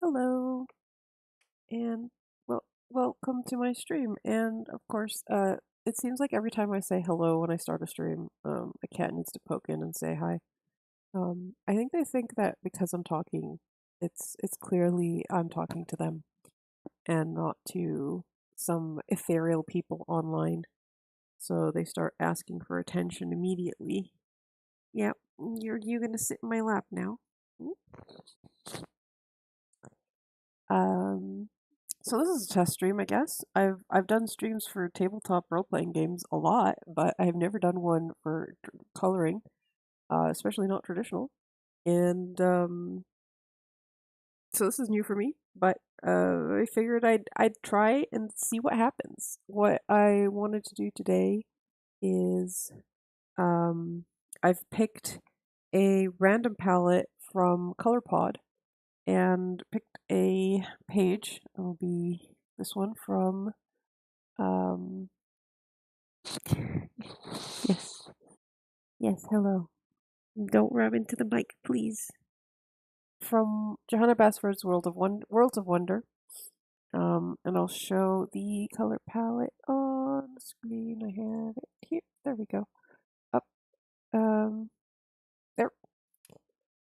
Hello, and welcome to my stream. And of course, it seems like every time I say hello when I start a stream, a cat needs to poke in and say hi. I think they think that because I'm talking, it's clearly I'm talking to them and not to some ethereal people online. So they start asking for attention immediately. Yep, you're gonna sit in my lap now. Um, So this is a test stream, I guess. I've done streams for tabletop role playing games a lot, but I've never done one for coloring, especially not traditional. And so this is new for me. But I figured I'd try and see what happens. What I wanted to do today is um, I've picked a random palette from ColourPod and picked a page. It'll be this one from um, yes, yes, hello. Don't rub into the mic, please. From Johanna Basford's Worlds of Wonder. And I'll show the color palette on the screen. I have it here. There we go. Up. Um, there.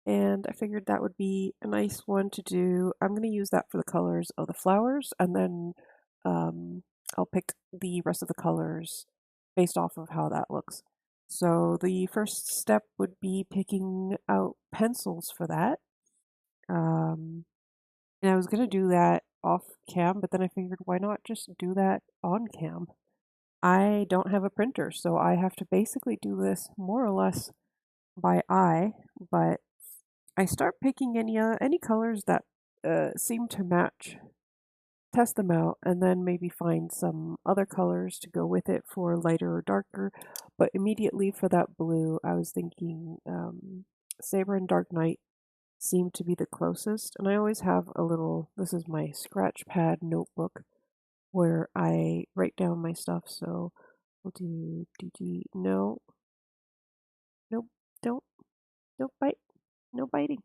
And I figured that would be a nice one to do. I'm going to use that for the colors of the flowers, and then um, I'll pick the rest of the colors based off of how that looks. So the first step would be picking out pencils for that. Um, and I was going to do that off cam, but then I figured why not just do that on cam? I don't have a printer, so I have to basically do this more or less by eye, but I start picking any colors that seem to match, test them out, and then maybe find some other colors to go with it for lighter or darker. But immediately for that blue, I was thinking Saber and Dark Knight seem to be the closest. And I always have a little, this is my scratch pad notebook where I write down my stuff. So we'll do DG, no, nope, don't bite, no biting.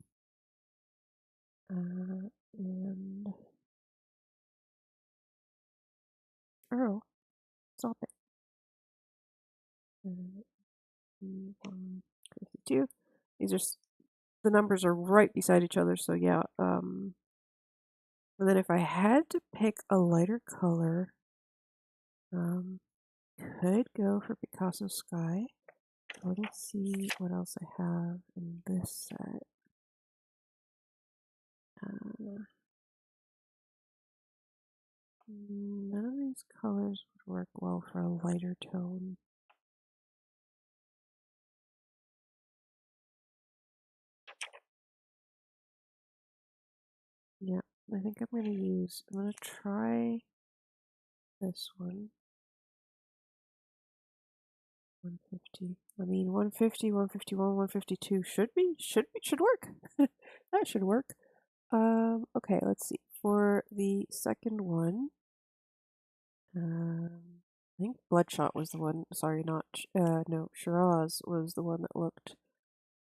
And oh, stop it. 152. These are the numbers are right beside each other, so yeah. And then if I had to pick a lighter color, could go for Picasso Sky. Let me see what else I have in this set. None of these colors would work well for a lighter tone. Yeah, I think I'm gonna try this one. 150. I mean, 150, 151, 152 should work. That should work. Okay, let's see. For the second one, I think Bloodshot was the one. Sorry, not no, Shiraz was the one that looked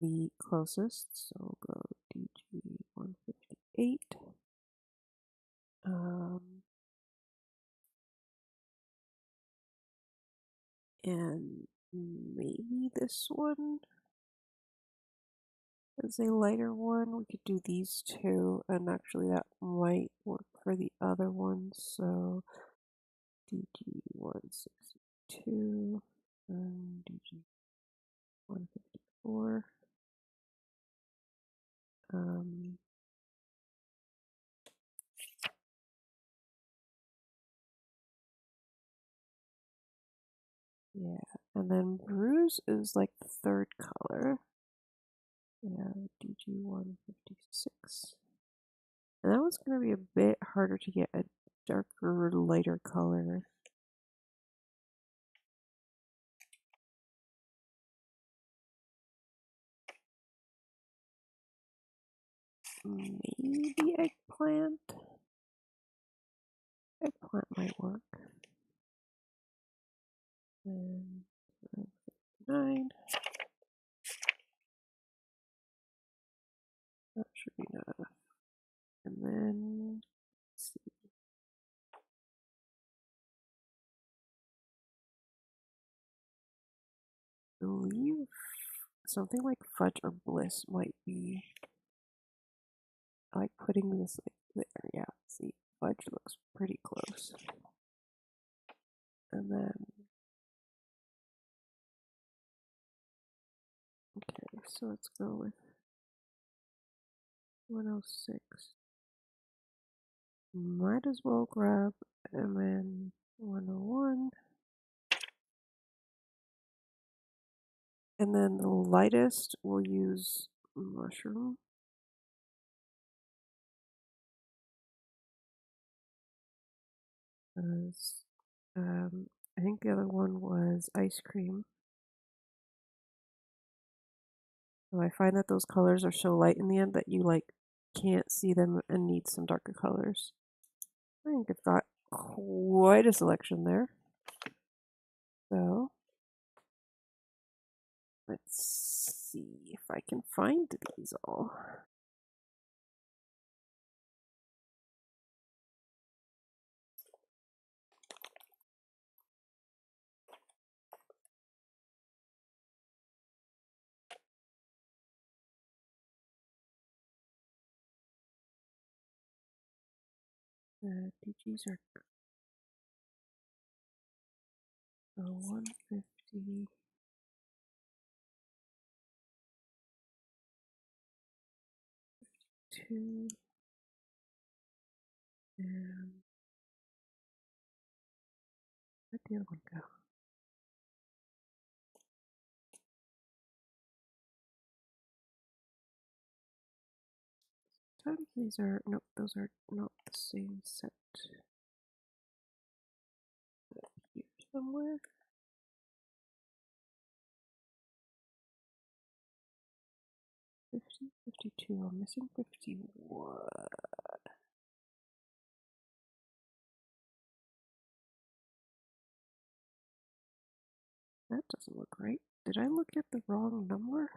the closest. So we'll go DG 158. And maybe this one is a lighter one. We could do these two, and actually that might work for the other one. So DG 162 and DG 154. Yeah, and then Bruise is like the third color. Yeah, DG 156. And that one's going to be a bit harder to get a darker, lighter color. Maybe eggplant. Eggplant might work. And 9. That should be enough. And then let's see. I believe something like fudge or bliss might be. I like putting this like there. Yeah, see, fudge looks pretty close. And then, okay, so let's go with 106. Might as well grab and then 101. And then the lightest, we'll use mushroom. Because I think the other one was ice cream. So I find that those colors are so light in the end that you like can't see them and need some darker colors. I think I've got quite a selection there. So let's see if I can find these all. DGs are 150. Two and where'd the other one go? These are nope, those are not the same set. Here somewhere. 50, 52. I'm missing 51. That doesn't look right. Did I look at the wrong number?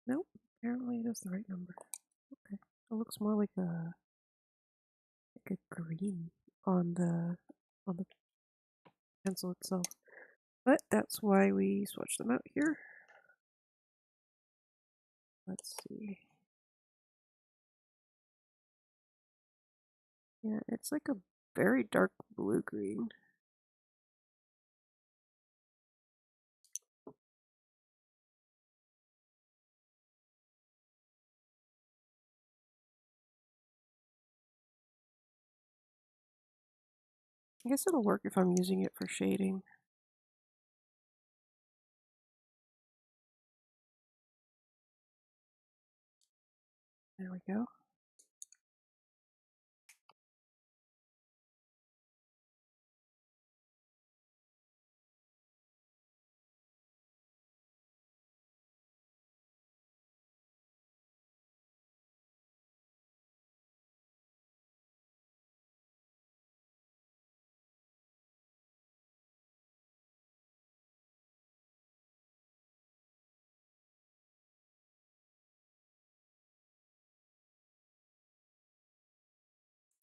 Nope. Apparently it is the right number. Okay. It looks more like a green on the pencil itself. But that's why we swatched them out here. Let's see. Yeah, it's like a very dark blue-green. I guess it'll work if I'm using it for shading. There we go.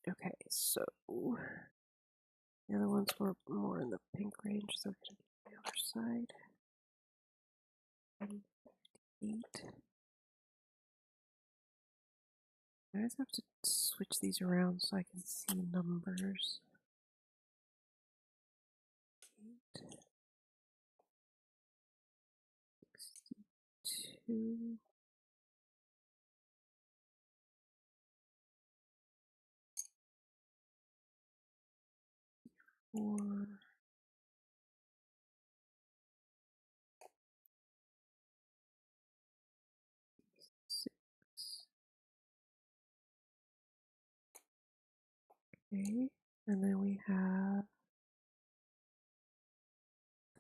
Okay, so the other ones were more in the pink range, so I'm going to do the other side. 8. I just have to switch these around so I can see numbers. 8, 62, 4, 6. Okay, and then we have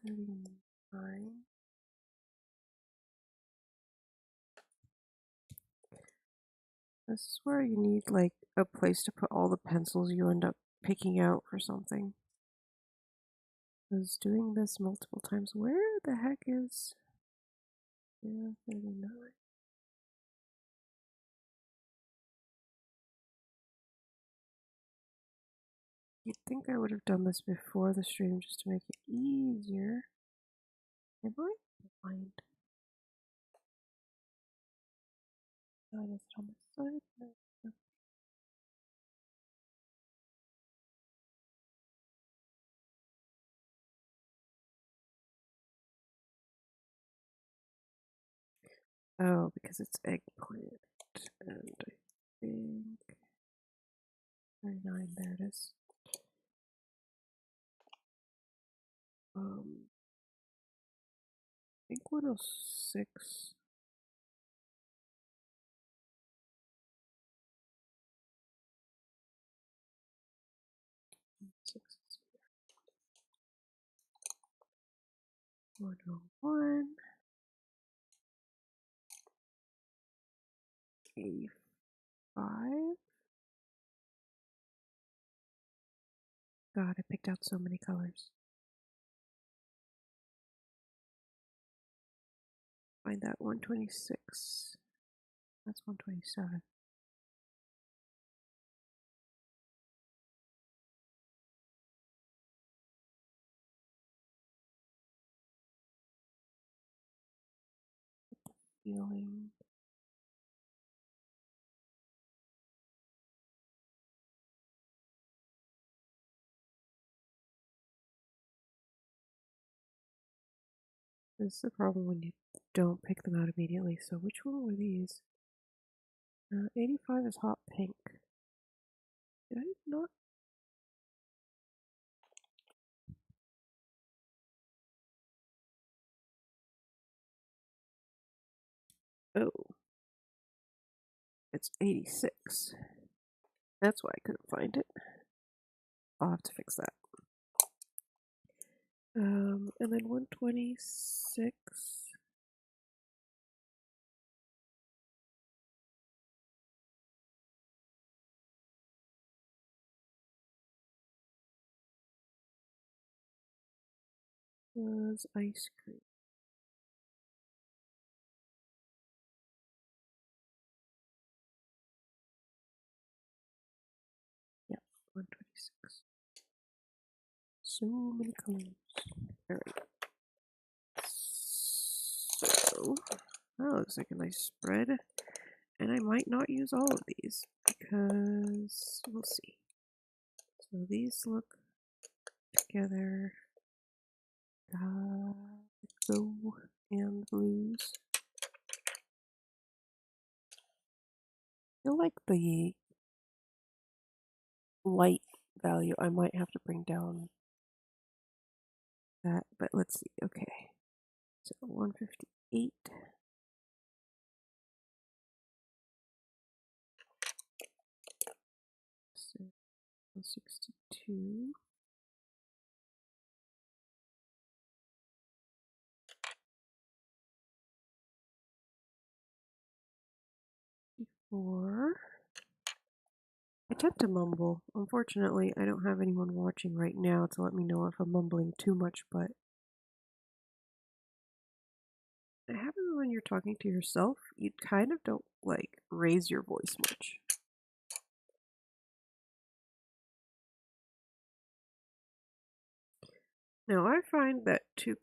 39. This is where you need like a place to put all the pencils you end up picking out for something. I was doing this multiple times. Where the heck is Yeah, 39. You'd think I would have done this before the stream just to make it easier. Am I blind? Oh, is it on this side? No. Oh, because it's eggplant. And I think 39, there it is. I think 106. Six is 101. 85. God, I picked out so many colors. Find that 126. That's 127. Feeling. This is the problem when you don't pick them out immediately. So which one were these? 85 is hot pink. Did I not? Oh, it's 86. That's why I couldn't find it. I'll have to fix that. And then 126. Was ice cream. Yeah, 126. So many colors. Alright. So, that looks like a nice spread. And I might not use all of these because we'll see. So these look together. Go and blues. I feel like the light value, I might have to bring down that, but let's see. Okay, so 158. So 162. 4. I tend to mumble. Unfortunately, I don't have anyone watching right now to let me know if I'm mumbling too much, but it happens when you're talking to yourself. You kind of don't, like, raise your voice much. Now, I find that 2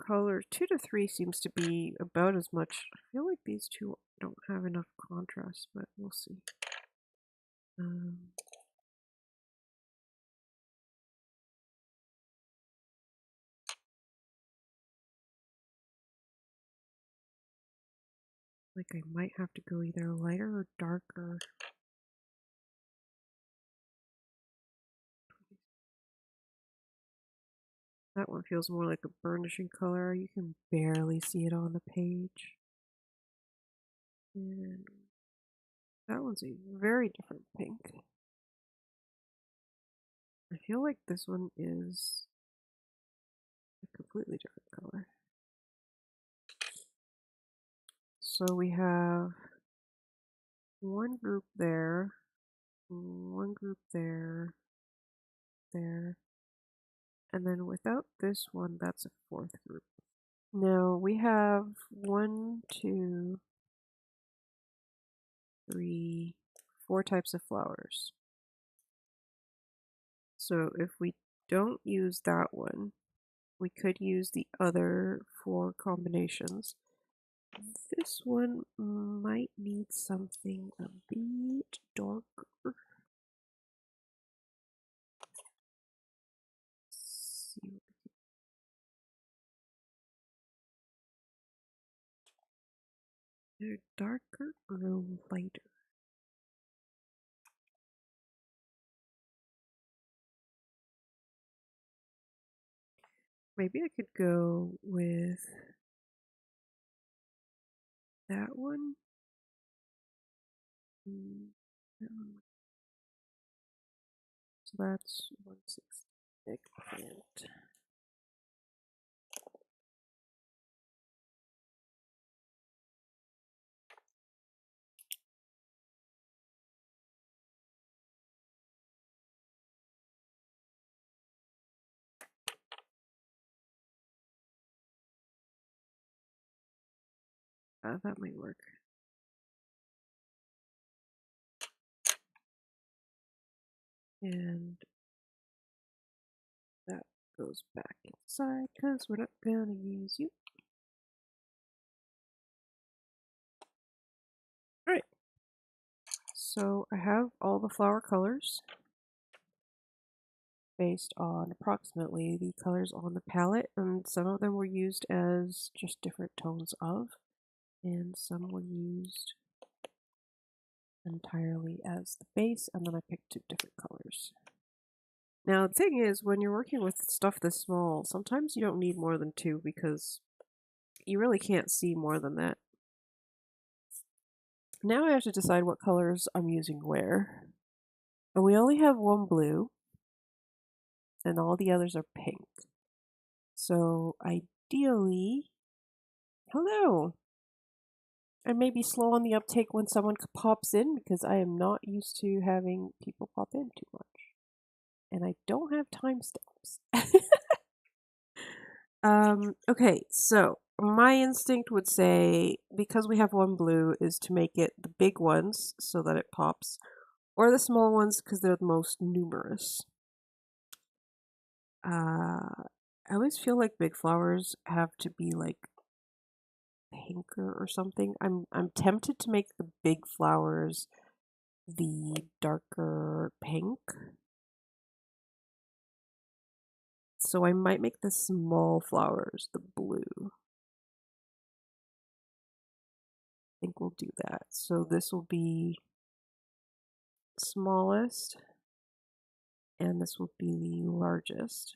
to 3 seems to be about as much. I feel like these two don't have enough contrast, but we'll see. Like I might have to go either lighter or darker. That one feels more like a burnishing color. You can barely see it on the page. And that one's a very different pink. I feel like this one is a completely different color. So we have one group there, one group there, there, and then without this one, that's a 4th group. Now we have 1, 2, 3, 4 types of flowers. So if we don't use that one, we could use the other 4 combinations. This one might need something a bit darker. Let's see. Either darker or lighter. Maybe I could go with that one. That one. So that's 1/6 eggplant. That might work. And that goes back inside because we're not going to use you. Alright, so I have all the flower colors based on approximately the colors on the palette, and some of them were used as just different tones of, and some were used entirely as the base, and then I picked 2 different colors. Now the thing is, when you're working with stuff this small, sometimes you don't need more than 2 because you really can't see more than that. Now I have to decide what colors I'm using where. And we only have 1 blue, and all the others are pink. So ideally, hello! I may be slow on the uptake when someone pops in because I am not used to having people pop in too much. And I don't have timestamps. Okay, so my instinct would say, because we have 1 blue, is to make it the big ones so that it pops, or the small ones because they're the most numerous. I always feel like big flowers have to be like pinker or something. I'm tempted to make the big flowers the darker pink. So I might make the small flowers the blue. I think we'll do that. So this will be smallest, and this will be the largest.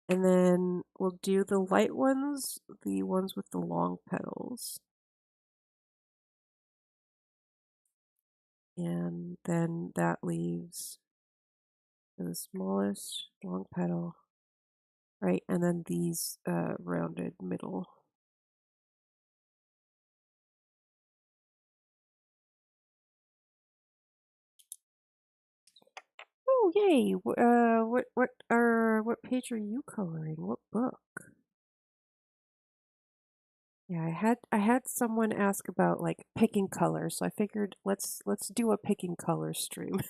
And then we'll do the light ones, the ones with the long petals. And then that leaves the smallest long petal, right? And then these rounded middle. Oh, yay! What page are you coloring? What book? Yeah, I had someone ask about like picking colors, so I figured let's do a picking color stream.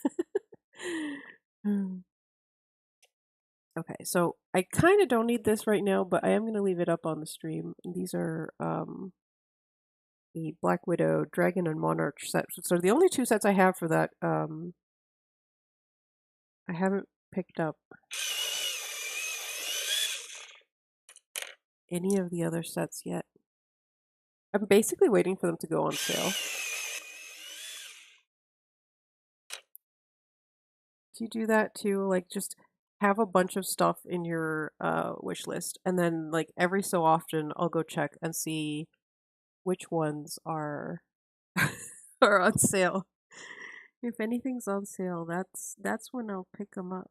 Okay, so I kind of don't need this right now, but I am going to leave it up on the stream. These are the Black Widow, Dragon, and Monarch sets. So the only 2 sets I have for that. I haven't picked up any of the other sets yet. I'm basically waiting for them to go on sale. Do you do that too? Like just have a bunch of stuff in your wish list, and then like every so often I'll go check and see which ones are are on sale. If anything's on sale, that's when I'll pick them up.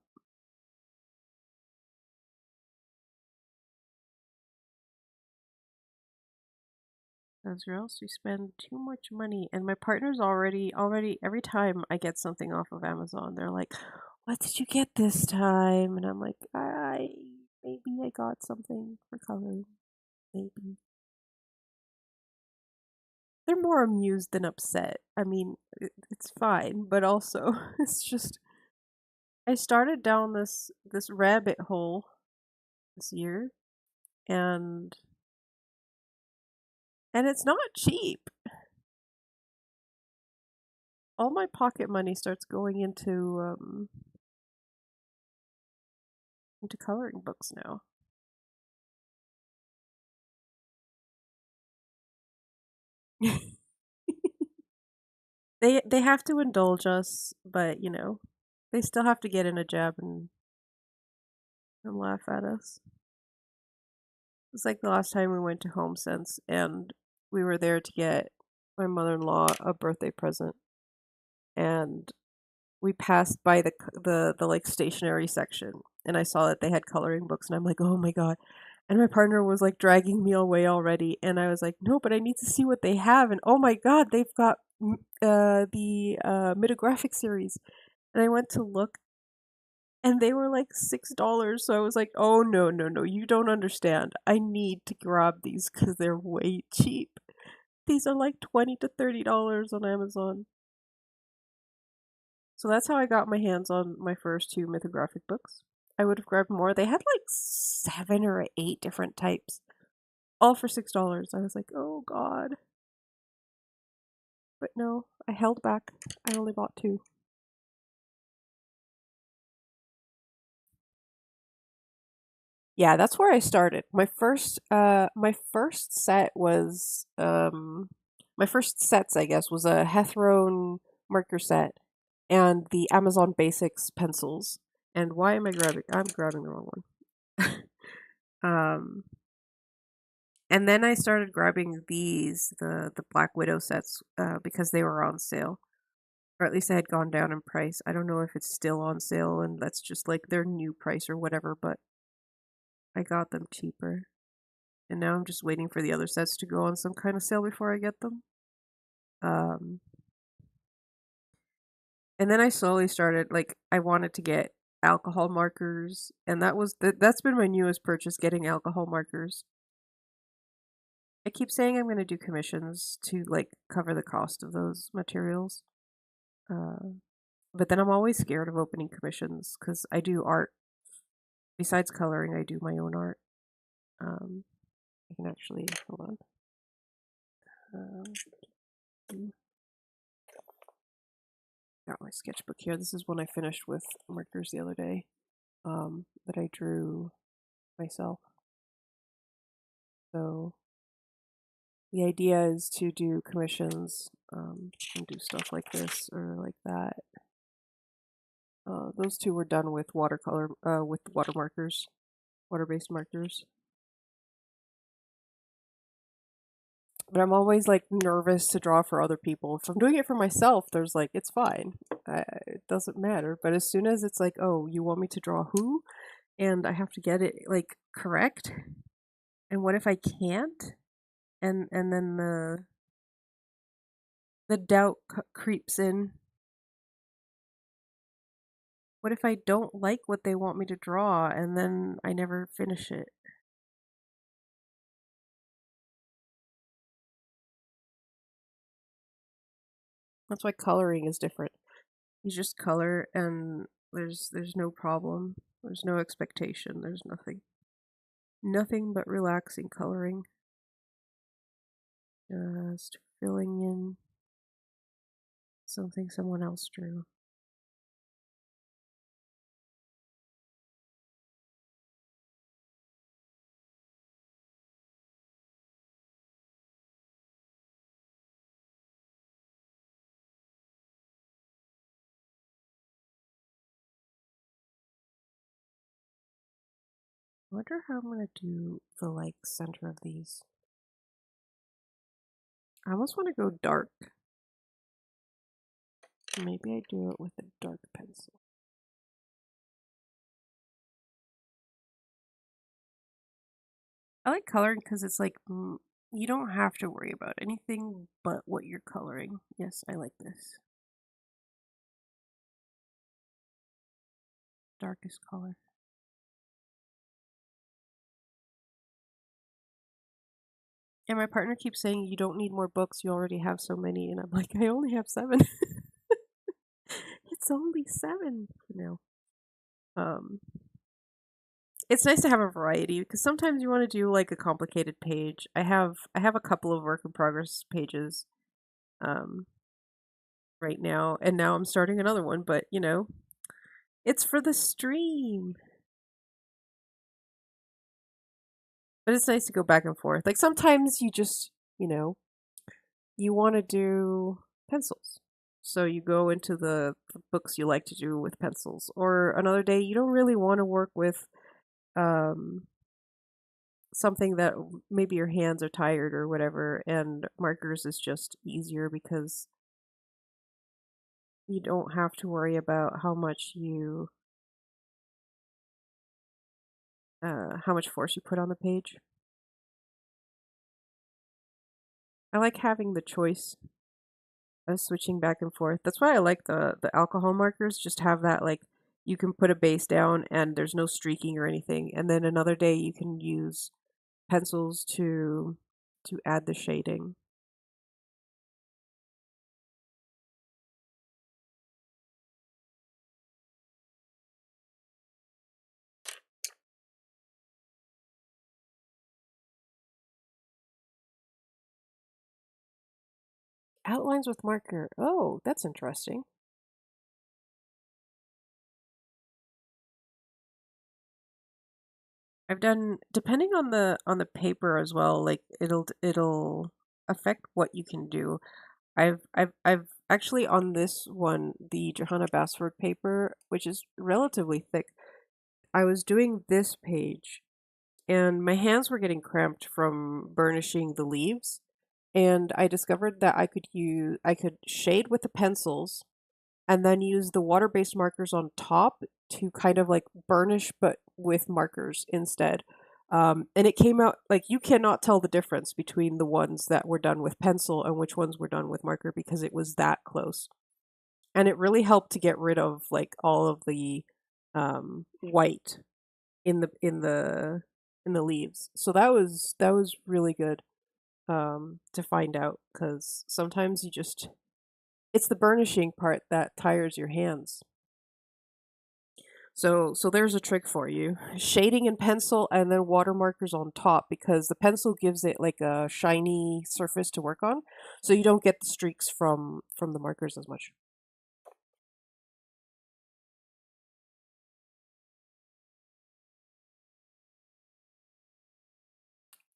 Because or else we spend too much money. And my partner's already every time I get something off of Amazon, they're like, "What did you get this time?" And I'm like, Maybe I got something for coloring. Maybe. They're more amused than upset. I mean, it's fine, but also it's just I started down this rabbit hole this year, and it's not cheap. All my pocket money starts going into coloring books now. They have to indulge us, but they still have to get in a jab and laugh at us. It's like the last time we went to Home Sense and we were there to get my mother-in-law a birthday present, and we passed by the like stationery section, and I saw that they had coloring books, and I'm like, "Oh my God." And my partner was like dragging me away already, and I was like, "No, but I need to see what they have." And oh my God, they've got the Mythographic series. And I went to look, and they were like $6. So I was like, "Oh no, no, no, you don't understand. I need to grab these because they're way cheap. These are like $20 to $30 on Amazon." So that's how I got my hands on my first two mythographic books. I would have grabbed more. They had like 7 or 8 different types, all for $6. I was like, "Oh God." But no, I held back. I only bought two. Yeah, that's where I started. My first set was my first sets, I guess, was a Hethrone marker set and the Amazon Basics pencils. And why am I grabbing? I'm grabbing the wrong one. um, and then I started grabbing the Black Widow sets, because they were on sale, or at least they had gone down in price. I don't know if it's still on sale and that's just like their new price or whatever, but I got them cheaper. And now I'm just waiting for the other sets to go on some kind of sale before I get them. Um, and then I slowly started, like, I wanted to get alcohol markers, and that's been my newest purchase, getting alcohol markers. I keep saying I'm going to do commissions to like cover the cost of those materials. Uh, but then I'm always scared of opening commissions because I do art. Besides coloring, I do my own art. I can actually hold on. Um, got my sketchbook here. This is one I finished with markers the other day, that I drew myself. So the idea is to do commissions, and do stuff like this or like that. Those two were done with watercolor, with water markers, water-based markers. But I'm always like nervous to draw for other people. If I'm doing it for myself, there's like, it's fine. It doesn't matter. But as soon as it's like, "Oh, you want me to draw who?" And I have to get it like correct. And what if I can't? And then the doubt creeps in. What if I don't like what they want me to draw and then I never finish it? That's why coloring is different. You just color and there's no problem. There's no expectation. There's nothing. Nothing but relaxing coloring. Just filling in something someone else drew. I wonder how I'm gonna do the like center of these. I almost want to go dark. Maybe I do it with a dark pencil. I like coloring because it's like, you don't have to worry about anything but what you're coloring. Yes, I like this. Darkest color. And my partner keeps saying, you don't need more books, you already have so many. And I'm like, I only have 7. It's only 7 for now. Um, it's nice to have a variety because sometimes you want to do like a complicated page. I have a couple of work in progress pages um, right now, and now I'm starting another one. But it's for the stream. But it's nice to go back and forth. Like sometimes you just you want to do pencils. So you go into the books you like to do with pencils. Or another day you don't really want to work with um, something that maybe your hands are tired or whatever, and markers is just easier because you don't have to worry about how much force you put on the page. I like having the choice of switching back and forth. That's why I like the alcohol markers. Just have that like you can put a base down and there's no streaking or anything. And then another day you can use pencils to add the shading. Outlines with marker. Oh, that's interesting. I've done depending on the paper as well, like it'll affect what you can do. I've actually on this one, the Johanna Basford paper, which is relatively thick, I was doing this page and my hands were getting cramped from burnishing the leaves. And I discovered that I could shade with the pencils and then use the water-based markers on top to kind of like burnish but with markers instead. And it came out like you cannot tell the difference between the ones that were done with pencil and which ones were done with marker because it was that close. And it really helped to get rid of like all of the white in the leaves. So that was really good to find out because sometimes it's the burnishing part that tires your hands. So there's a trick for you. Shading in pencil and then watermarkers on top because the pencil gives it like a shiny surface to work on. So you don't get the streaks from the markers as much.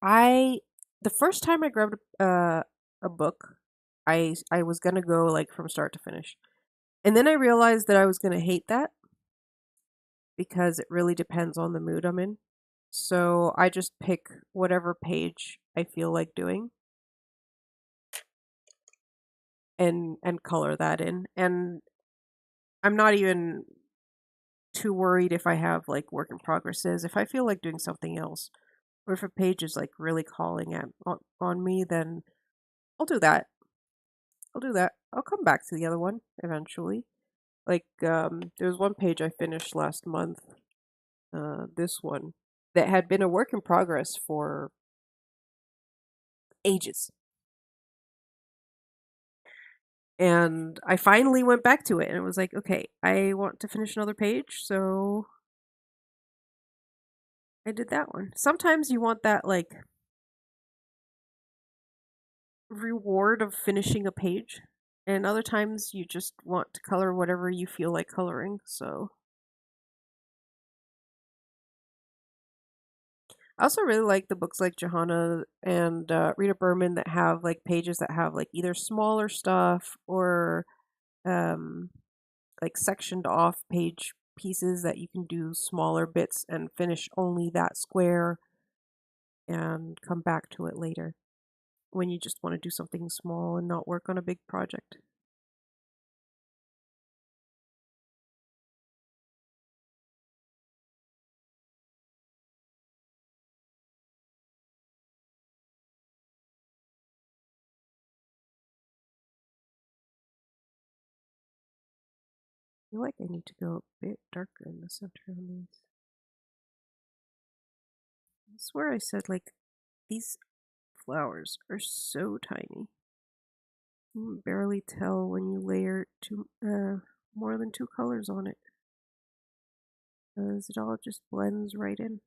I the first time I grabbed a book, I was gonna go like from start to finish. And then I realized that I was gonna hate that because it really depends on the mood I'm in. So I just pick whatever page I feel like doing and color that in. And I'm not even too worried if I have like work in progresses. If I feel like doing something else, or if a page is like really calling on me, then I'll do that. I'll do that. I'll come back to the other one eventually. Like there was one page I finished last month. This one that had been a work in progress for ages. And I finally went back to it and it was like, okay, I want to finish another page, so I did that one. Sometimes you want that like reward of finishing a page, and other times you just want to color whatever you feel like coloring. So I also really like the books like Johanna and Rita Berman that have like pages that have like either smaller stuff or um, like sectioned off page pieces that you can do smaller bits and finish only that square and come back to it later when you just want to do something small and not work on a big project. I feel like I need to go a bit darker in the center on these. I swear I said like these flowers are so tiny. You can barely tell when you layer more than two colors on it, because it all just blends right in.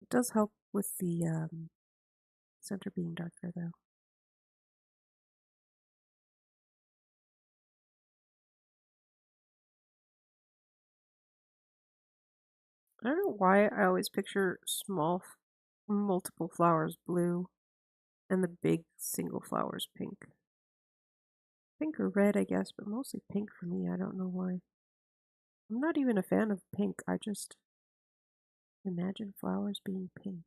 It does help with the center being darker though. I don't know why I always picture small, multiple flowers blue and the big single flowers pink. Pink or red, I guess, but mostly pink for me. I don't know why. I'm not even a fan of pink. I just imagine flowers being pink.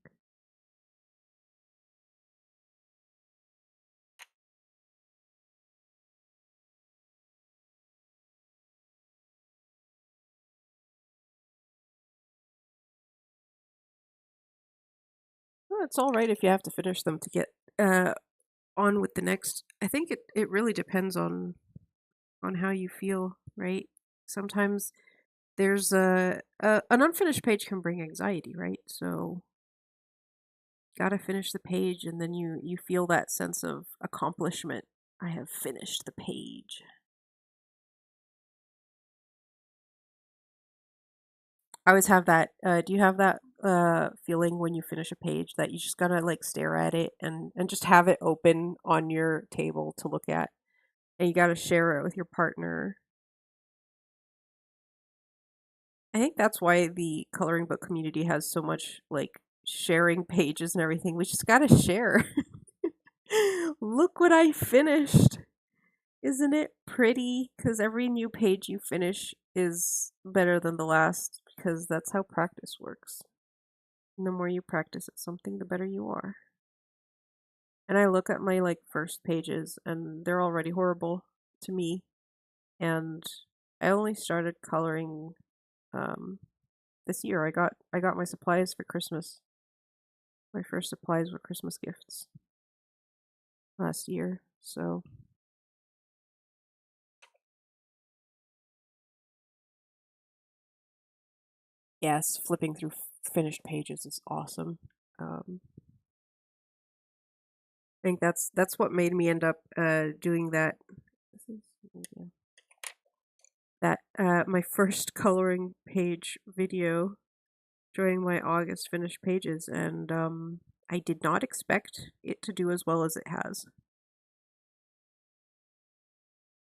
Well, it's all right if you have to finish them to get uh, on with the next. I think it really depends on how you feel, right? Sometimes there's an unfinished page can bring anxiety, right? So gotta finish the page, and then you feel that sense of accomplishment. I have finished the page. I always have that. Do you have that feeling when you finish a page that you just gotta like stare at it and just have it open on your table to look at, and you gotta share it with your partner? I think that's why the coloring book community has so much like sharing pages and everything. We just gotta share. Look what I finished. Isn't it pretty? Because every new page you finish is better than the last, because that's how practice works. And the more you practice at something, the better you are. And I look at my like first pages and they're already horrible to me. And I only started coloring um, this year. I got my supplies for Christmas. My first supplies were Christmas gifts last year. So yes, flipping through finished pages is awesome. I think that's what made me end up doing that. This is yeah, that my first coloring page video, showing my August finished pages, and I did not expect it to do as well as it has.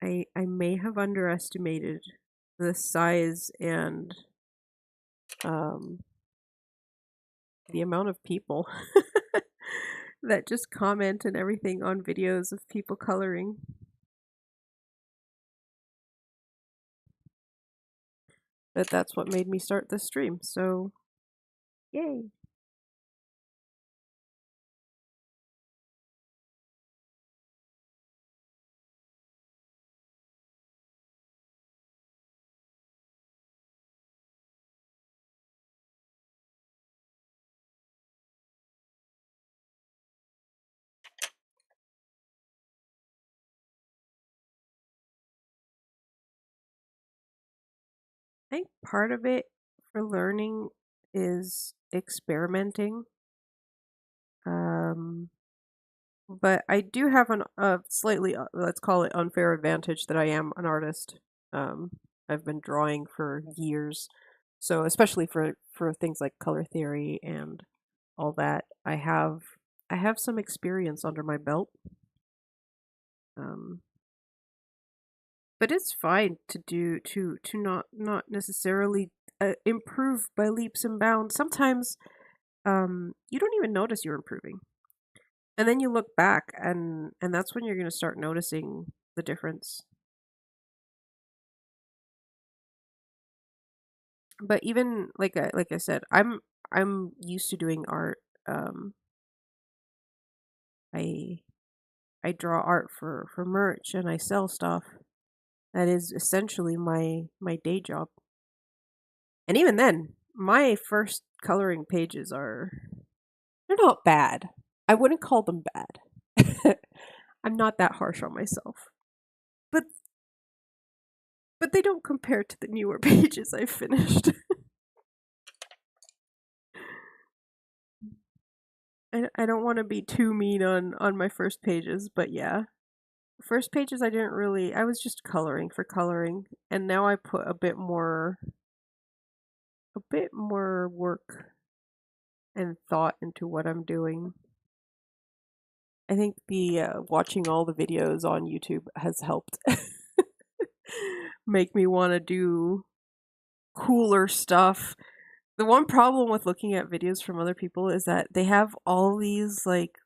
I may have underestimated the size and um, the amount of people that just comment and everything on videos of people coloring. But that's what made me start this stream. So, yay. I think part of it for learning is experimenting. Um, but I do have a slightly, let's call it unfair advantage that I am an artist. Um, I've been drawing for years. So especially for things like color theory and all that, I have some experience under my belt. Um, but it's fine to do to not necessarily improve by leaps and bounds. Sometimes you don't even notice you're improving, and then you look back, and that's when you're going to start noticing the difference. But even like I said, I'm used to doing art. Um, I I draw art for merch and I sell stuff. That is essentially my day job. And even then, my first coloring pages are they're not bad. I wouldn't call them bad. I'm not that harsh on myself. But but they don't compare to the newer pages I've finished. I don't want to be too mean on my first pages, but yeah. First pages I didn't really, I was just coloring for coloring, and now I put a bit more work and thought into what I'm doing. I think the watching all the videos on YouTube has helped make me want to do cooler stuff. The one problem with looking at videos from other people is that they have all these like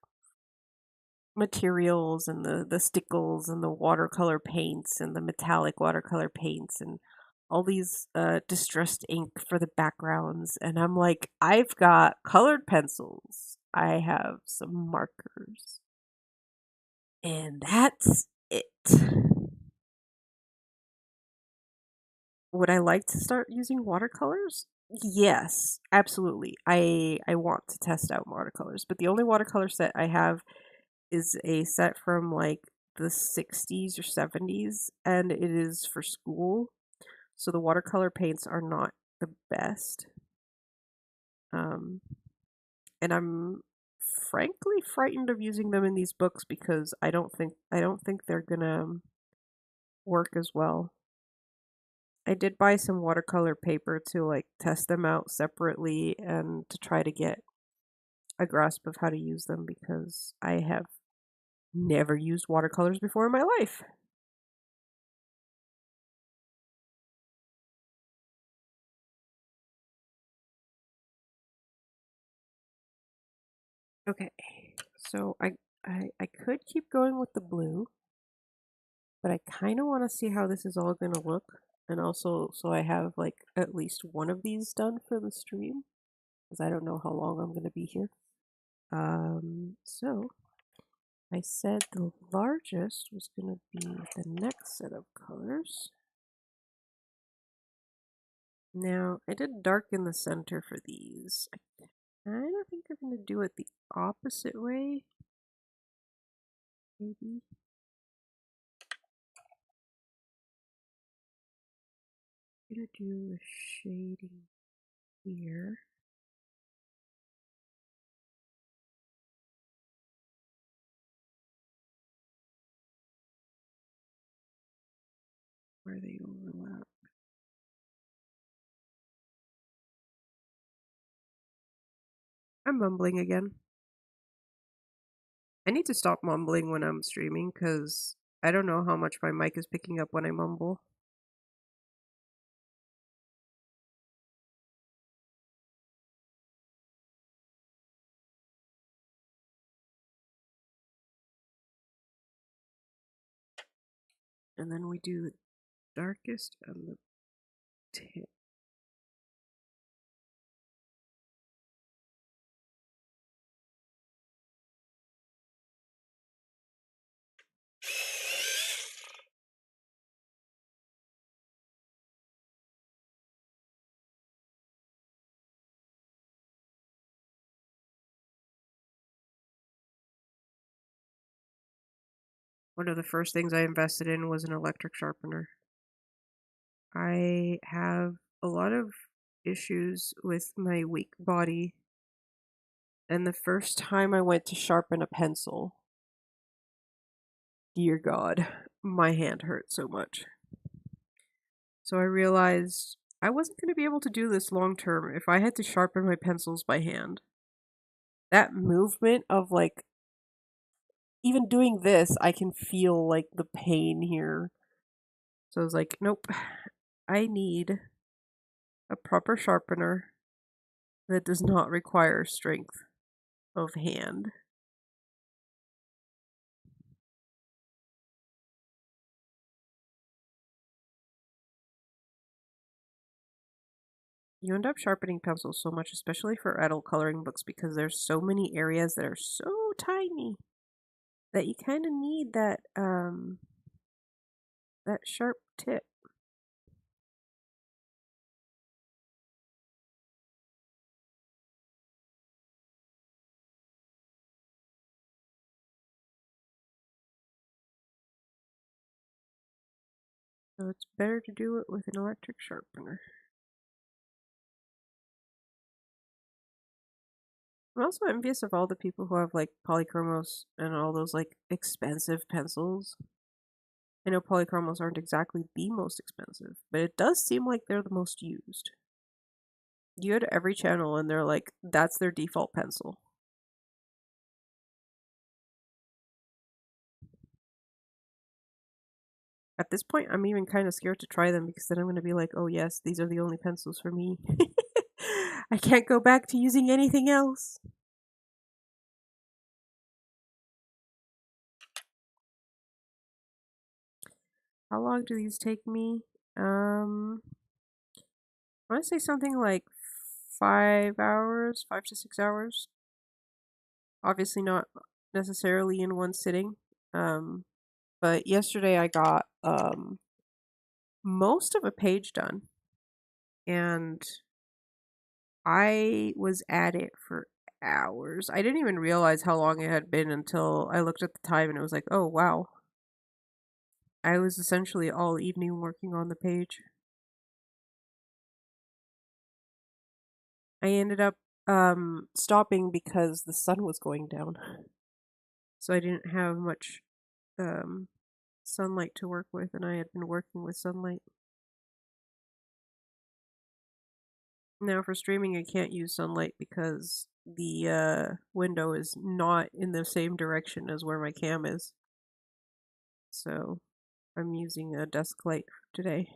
materials and the stickles and the watercolor paints and the metallic watercolor paints and all these distressed ink for the backgrounds, and I'm like, I've got colored pencils, I have some markers, and that's it. Would I like to start using watercolors? Yes, absolutely. I want to test out watercolors, but the only watercolor set I have is a set from like the 60s or 70s, and it is for school. So the watercolor paints are not the best. Um, and I'm frankly frightened of using them in these books because I don't think they're gonna work as well. I did buy some watercolor paper to like test them out separately and to try to get a grasp of how to use them because I have never used watercolors before in my life. Okay, so I could keep going with the blue, but I kind of want to see how this is all going to look. And also, so I have like at least one of these done for the stream, because I don't know how long I'm going to be here. So I said the largest was going to be the next set of colors. Now, I did darken the center for these. I don't think I'm going to do it the opposite way. Maybe. I'm going to do a shading here. Where they overlap. I'm mumbling again. I need to stop mumbling when I'm streaming because I don't know how much my mic is picking up when I mumble. And then we do the darkest and the tip. One of the first things I invested in was an electric sharpener. I have a lot of issues with my weak body, and the first time I went to sharpen a pencil, dear God, my hand hurt so much. So I realized I wasn't going to be able to do this long term if I had to sharpen my pencils by hand. That movement of like, even doing this, I can feel like the pain here. So I was like, nope, I need a proper sharpener that does not require strength of hand. You end up sharpening pencils so much, especially for adult coloring books, because there's so many areas that are so tiny that you kind of need that sharp tip. So it's better to do it with an electric sharpener. I'm also envious of all the people who have like polychromos and all those like expensive pencils. I know polychromos aren't exactly the most expensive, but it does seem like they're the most used. You go to every channel and they're like, that's their default pencil. At this point, I'm even kind of scared to try them because then I'm going to be like, oh, yes, these are the only pencils for me. I can't go back to using anything else. How long do these take me? I want to say something like 5 hours, 5 to 6 hours. Obviously, not necessarily in one sitting. Um, but yesterday I got most of a page done, and I was at it for hours. I didn't even realize how long it had been until I looked at the time and it was like, oh wow. I was essentially all evening working on the page. I ended up stopping because the sun was going down. So I didn't have much um sunlight to work with, and I had been working with sunlight. Now for streaming I can't use sunlight because the window is not in the same direction as where my cam is. So I'm using a desk light today.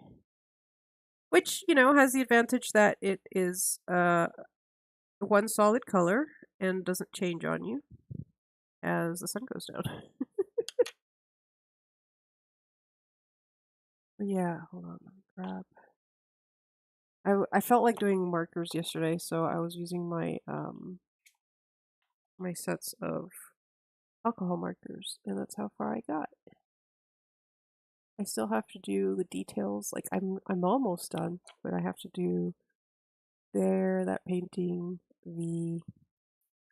Which, has the advantage that it is one solid color and doesn't change on you as the sun goes down. Yeah, hold on, let me grab. I felt like doing markers yesterday, so I was using my sets of alcohol markers, and that's how far I got. I still have to do the details. Like I'm almost done, but I have to do that painting, the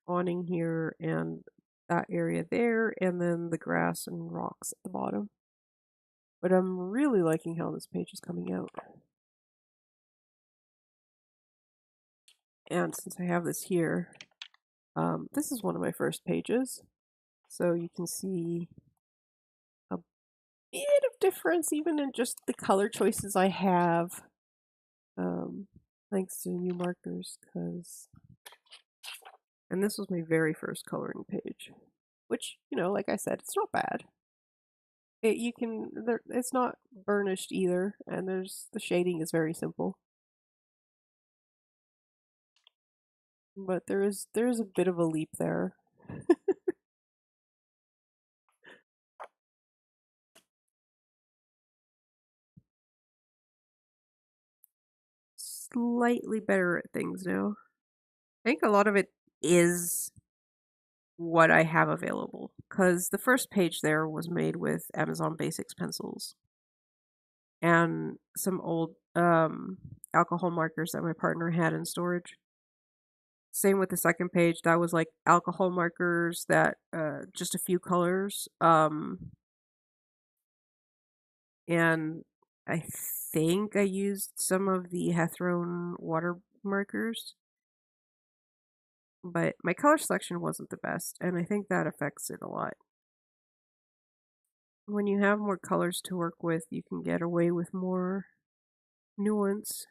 awning here, and that area there, and then the grass and rocks at the bottom. But I'm really liking how this page is coming out. And since I have this here, this is one of my first pages. So you can see a bit of difference even in just the color choices I have. Thanks to new markers, and this was my very first coloring page, which, like I said, it's not bad. It's not burnished either, and the shading is very simple. But there is a bit of a leap there. Slightly better at things now. I think a lot of it is what I have available, because the first page there was made with Amazon Basics pencils and some old alcohol markers that my partner had in storage. Same with the second page, that was like alcohol markers that just a few colors. And I think I used some of the Hethrone water markers, but my color selection wasn't the best, and I think that affects it a lot. When you have more colors to work with, you can get away with more nuance.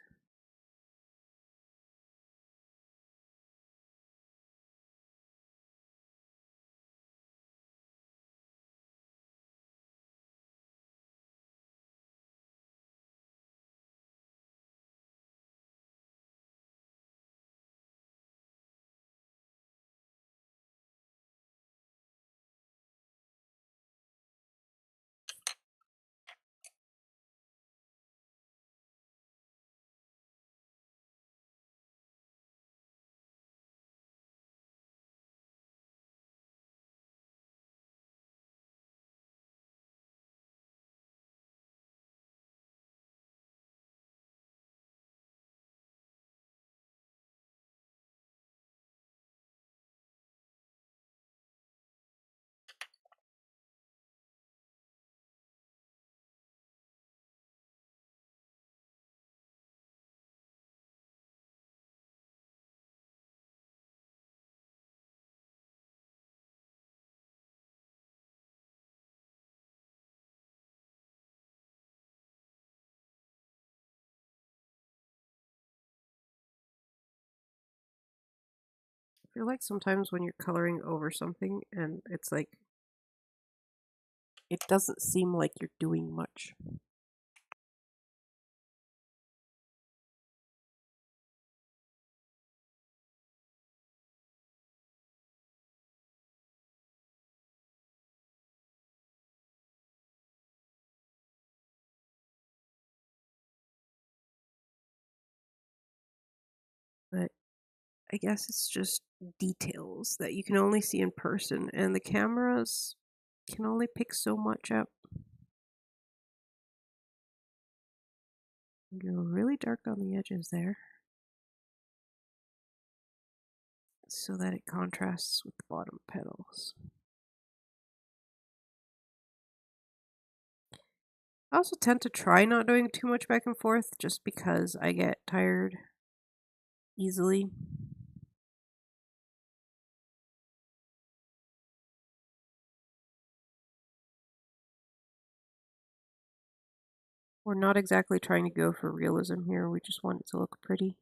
I feel like sometimes when you're coloring over something and it's like, it doesn't seem like you're doing much. But I guess it's just details that you can only see in person, and the cameras can only pick so much up. Go really dark on the edges there so that it contrasts with the bottom petals. I also tend to try not doing too much back and forth just because I get tired easily. We're not exactly trying to go for realism here, we just want it to look pretty.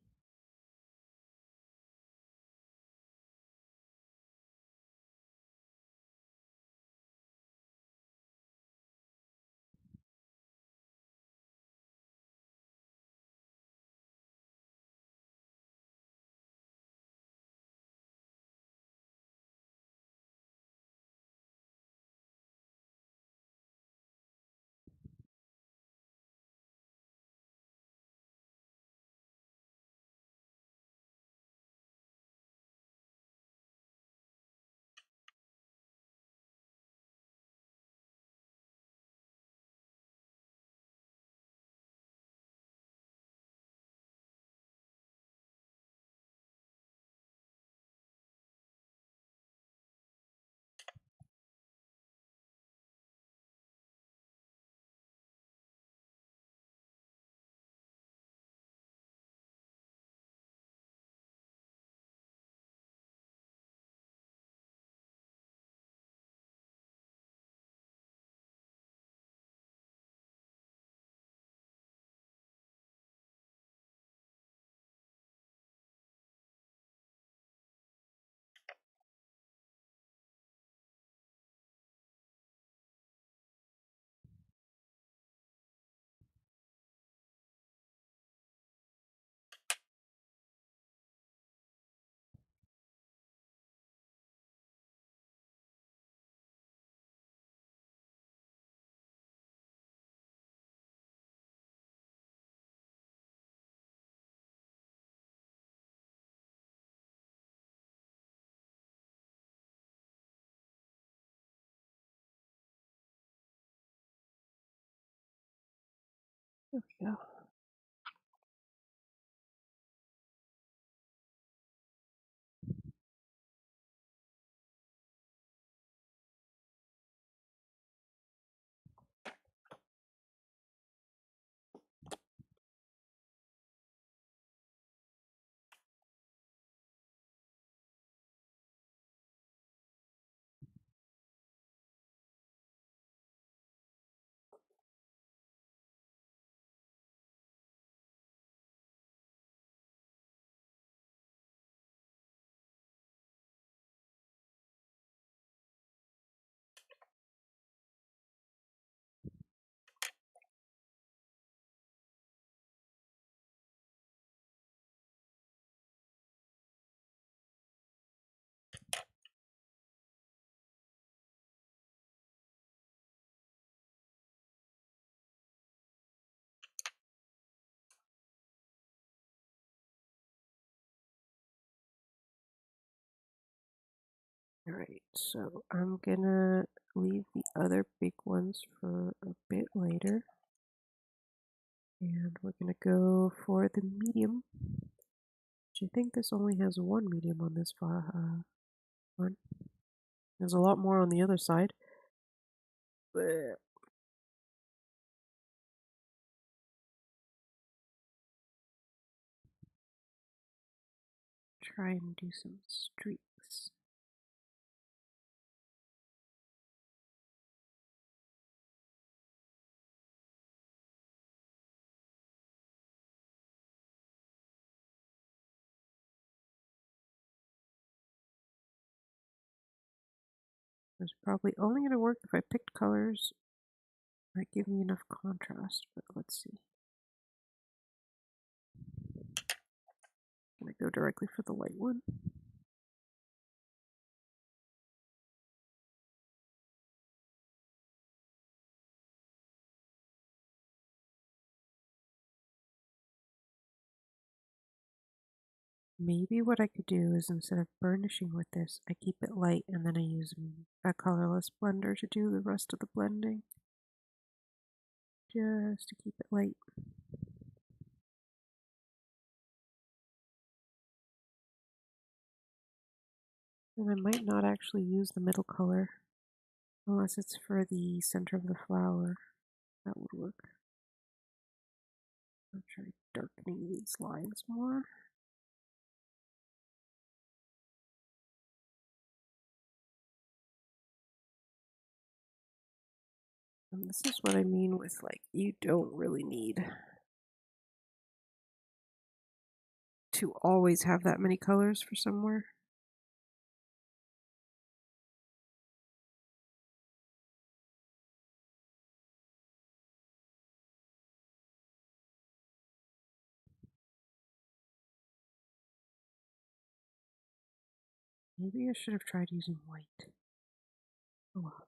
There we go. Alright, so I'm gonna leave the other big ones for a bit later. And we're gonna go for the medium, which I think this only has one medium on this one. There's a lot more on the other side. But try and do some streaks. It's probably only going to work if I picked colors that give me enough contrast, but let's see. Can I go directly for the light one? Maybe what I could do is instead of burnishing with this, I keep it light and then I use a colorless blender to do the rest of the blending. Just to keep it light. And I might not actually use the middle color unless it's for the center of the flower. That would work. I'll try darkening these lines more. And this is what I mean with, like, you don't really need to always have that many colors for somewhere. Maybe I should have tried using white. Oh well.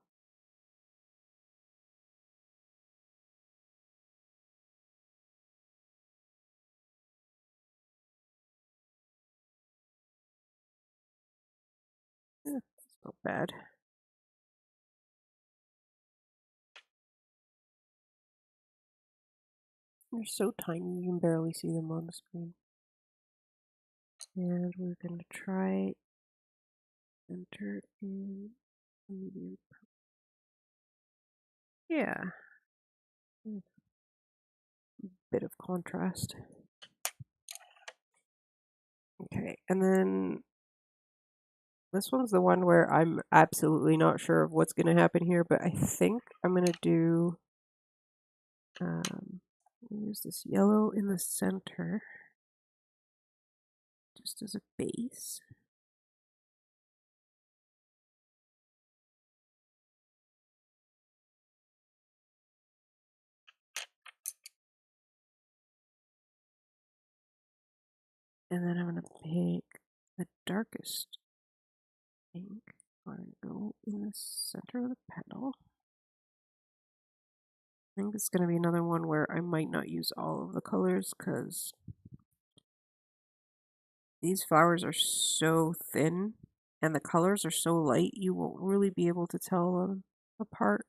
Yeah, it's not bad. They're so tiny you can barely see them on the screen. And we're going to try enter in medium. Yeah. Bit of contrast. Okay, and then this one's the one where I'm absolutely not sure of what's going to happen here, but I think I'm going to do, use this yellow in the center, just as a base. And then I'm going to pick the darkest pink. I'm going to go in the center of the petal. I think it's going to be another one where I might not use all of the colors because these flowers are so thin and the colors are so light you won't really be able to tell them apart.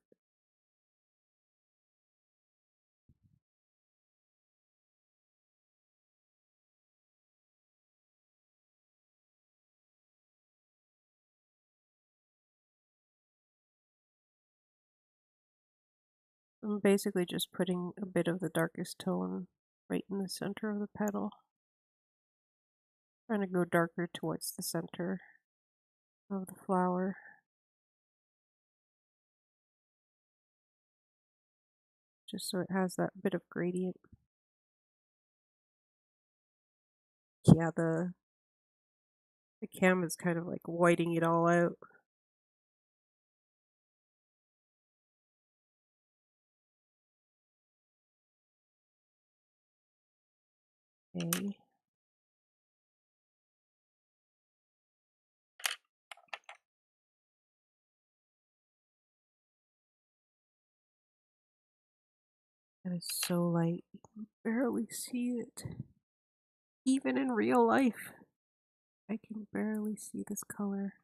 I'm basically just putting a bit of the darkest tone right in the center of the petal. Trying to go darker towards the center of the flower. Just so it has that bit of gradient. Yeah, the cam is kind of like whiting it all out. Okay. That is so light, you can barely see it. Even in real life, I can barely see this color.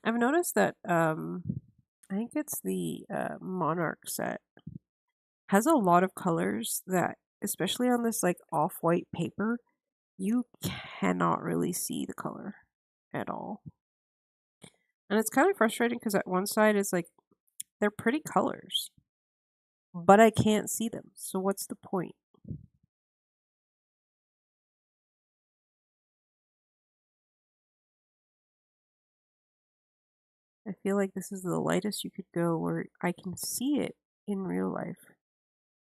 I've noticed that, I think it's the Monarch set, has a lot of colors that, especially on this like off-white paper, you cannot really see the color at all. And it's kind of frustrating because at one side it's like, they're pretty colors, but I can't see them. So what's the point? I feel like this is the lightest you could go where I can see it in real life.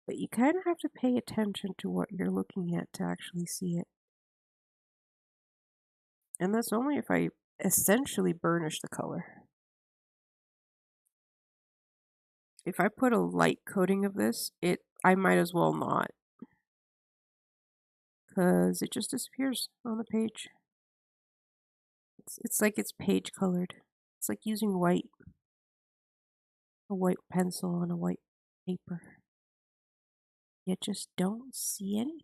But you kind of have to pay attention to what you're looking at to actually see it. And that's only if I essentially burnish the color. If I put a light coating of this, I might as well not, because it just disappears on the page. It's like it's page colored. It's like using a white pencil on a white paper. You just don't see anything.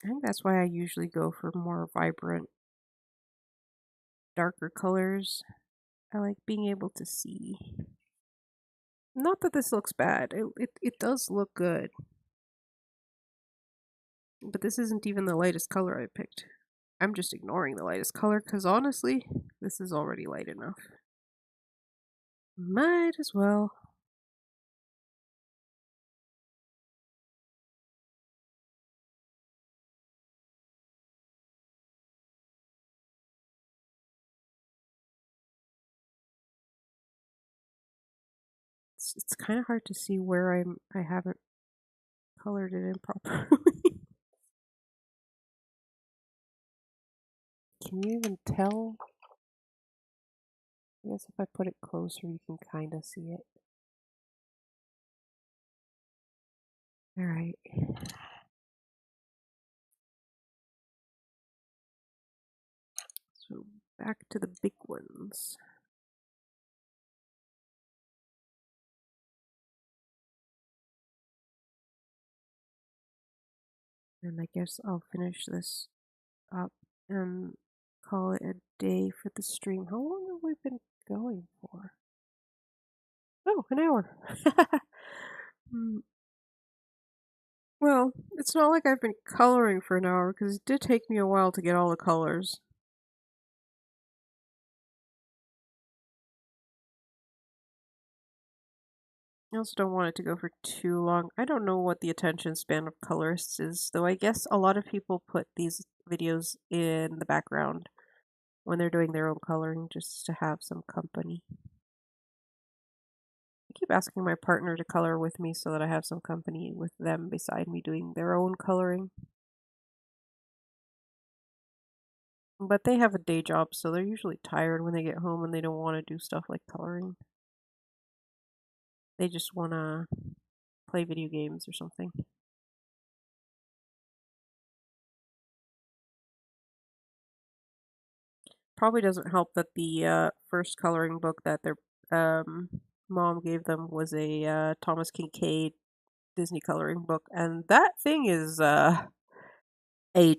I think that's why I usually go for more vibrant, darker colors. I like being able to see. Not that this looks bad. It does look good. But this isn't even the lightest color I picked. I'm just ignoring the lightest color because honestly, this is already light enough. Might as well. It's kind of hard to see where I haven't colored it in properly. Can you even tell? I guess if I put it closer, you can kind of see it. All right. So back to the big ones. And I guess I'll finish this up and call it a day for the stream. How long have we been going for? Oh, an hour. Well, it's not like I've been coloring for an hour because it did take me a while to get all the colors. I also don't want it to go for too long. I don't know what the attention span of colorists is, though I guess a lot of people put these videos in the background when they're doing their own coloring just to have some company. I keep asking my partner to color with me so that I have some company with them beside me doing their own coloring. But they have a day job, so they're usually tired when they get home and they don't want to do stuff like coloring. They just want to play video games or something. Probably doesn't help that the first coloring book that their mom gave them was a Thomas Kincaid Disney coloring book, and that thing is a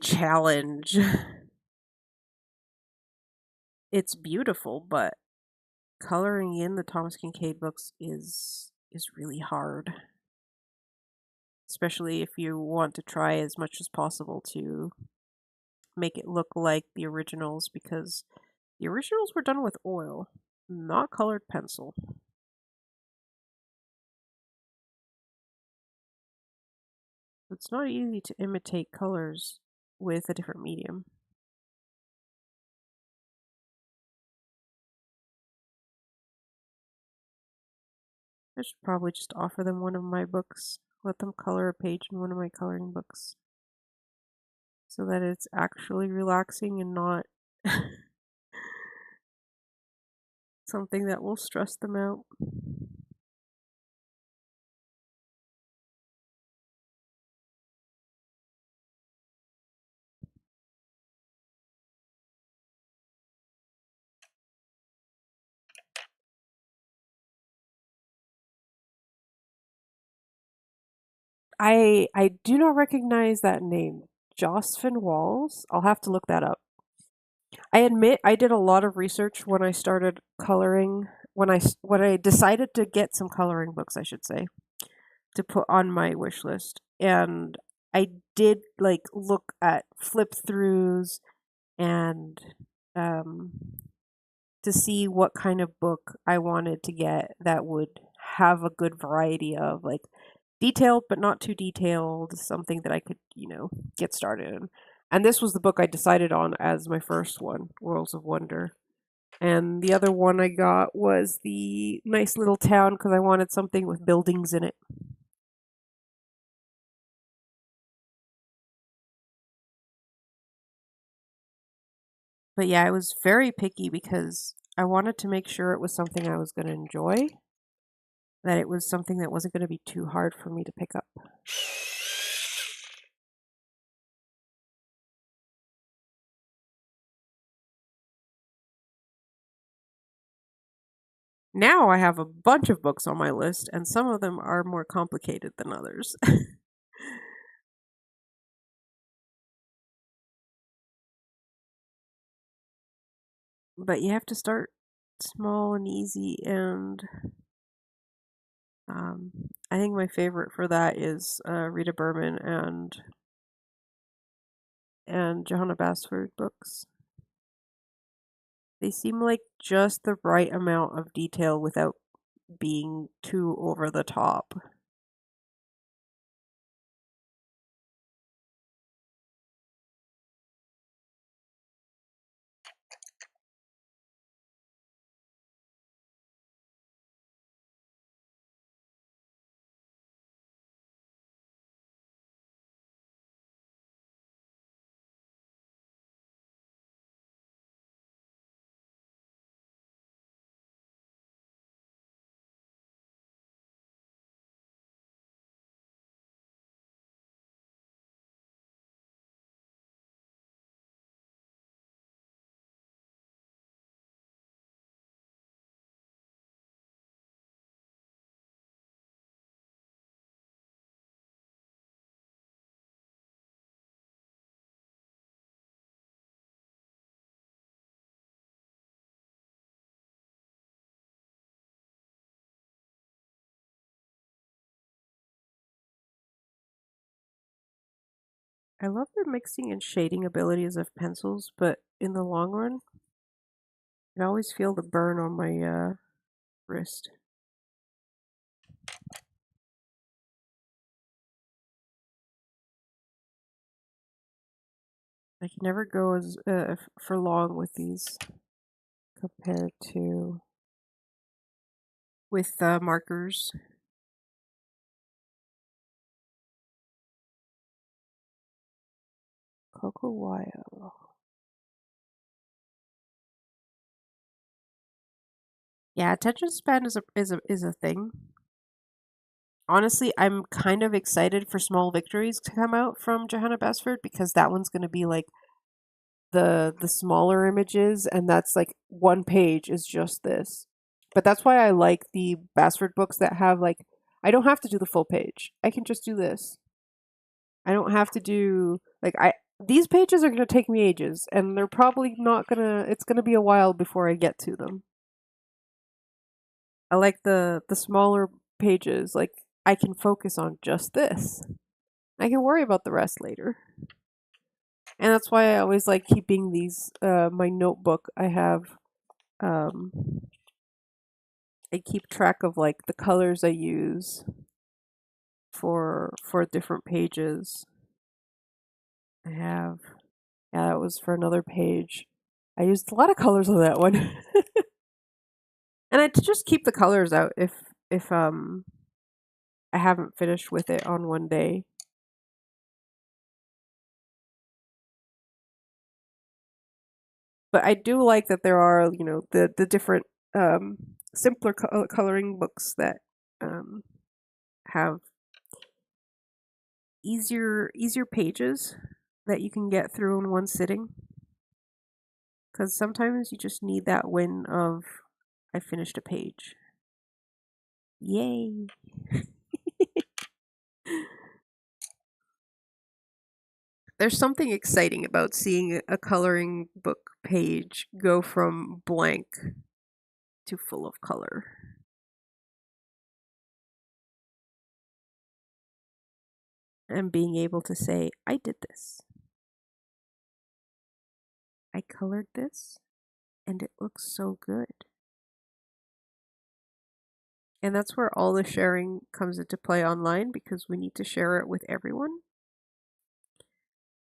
challenge. It's beautiful, but coloring in the Thomas Kincaid books is really hard. Especially if you want to try as much as possible to make it look like the originals, because the originals were done with oil, not colored pencil. It's not easy to imitate colors with a different medium. I should probably just offer them one of my books, let them color a page in one of my coloring books, so that it's actually relaxing and not something that will stress them out. I do not recognize that name. Josephine Walls? I'll have to look that up. I admit I did a lot of research when I started coloring. When I decided to get some coloring books, I should say, to put on my wish list, and I did like look at flip throughs and um, to see what kind of book I wanted to get that would have a good variety of like detailed but not too detailed, something that I could, get started in. And this was the book I decided on as my first one, Worlds of Wonder. And the other one I got was the nice little town because I wanted something with buildings in it. But yeah, I was very picky because I wanted to make sure it was something I was going to enjoy, that it was something that wasn't going to be too hard for me to pick up. Now I have a bunch of books on my list, and some of them are more complicated than others. But you have to start small and easy, and um, I think my favorite for that is Rita Berman and Johanna Basford books. They seem like just the right amount of detail without being too over the top. I love the mixing and shading abilities of pencils, but in the long run, I always feel the burn on my wrist. I can never go as for long with these compared to with markers. Coco Wild. Yeah, attention span is a thing. Honestly, I'm kind of excited for Small Victories to come out from Johanna Basford because that one's going to be like the smaller images, and that's like one page is just this. But that's why I like the Basford books that have like I don't have to do the full page. I can just do this. I don't have to do like I these pages are going to take me ages and they're probably not going to it's going to be a while before I get to them. I like the smaller pages like I can focus on just this. I can worry about the rest later. And that's why I always like keeping these my notebook. Um I keep track of like the colors I use for different pages. I have yeah, that was for another page. I used a lot of colors on that one. And I just keep the colors out if I haven't finished with it on one day. But I do like that there are, the different simpler coloring books that um have easier pages that you can get through in one sitting. Because sometimes you just need that win of I finished a page. Yay! There's something exciting about seeing a coloring book page go from blank to full of color. And being able to say, I did this. I colored this, and it looks so good. And that's where all the sharing comes into play online because we need to share it with everyone.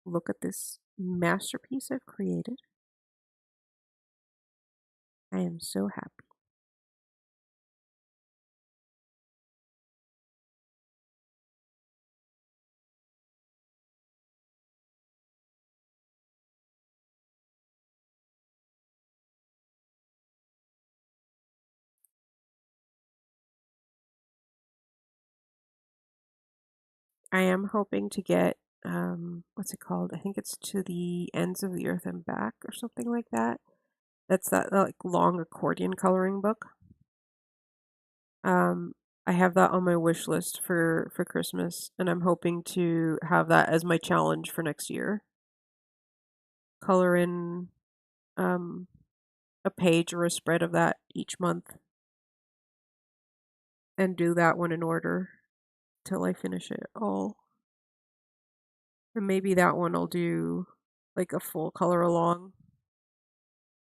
Look at this masterpiece I've created. I am so happy. I am hoping to get what's it called? I think it's To the Ends of the Earth and Back or something like that. That's that like long accordion coloring book. Um I have that on my wish list for Christmas, and I'm hoping to have that as my challenge for next year. Color in um a page or a spread of that each month and do that one in order till I finish it all. And maybe that one I'll do like a full color along,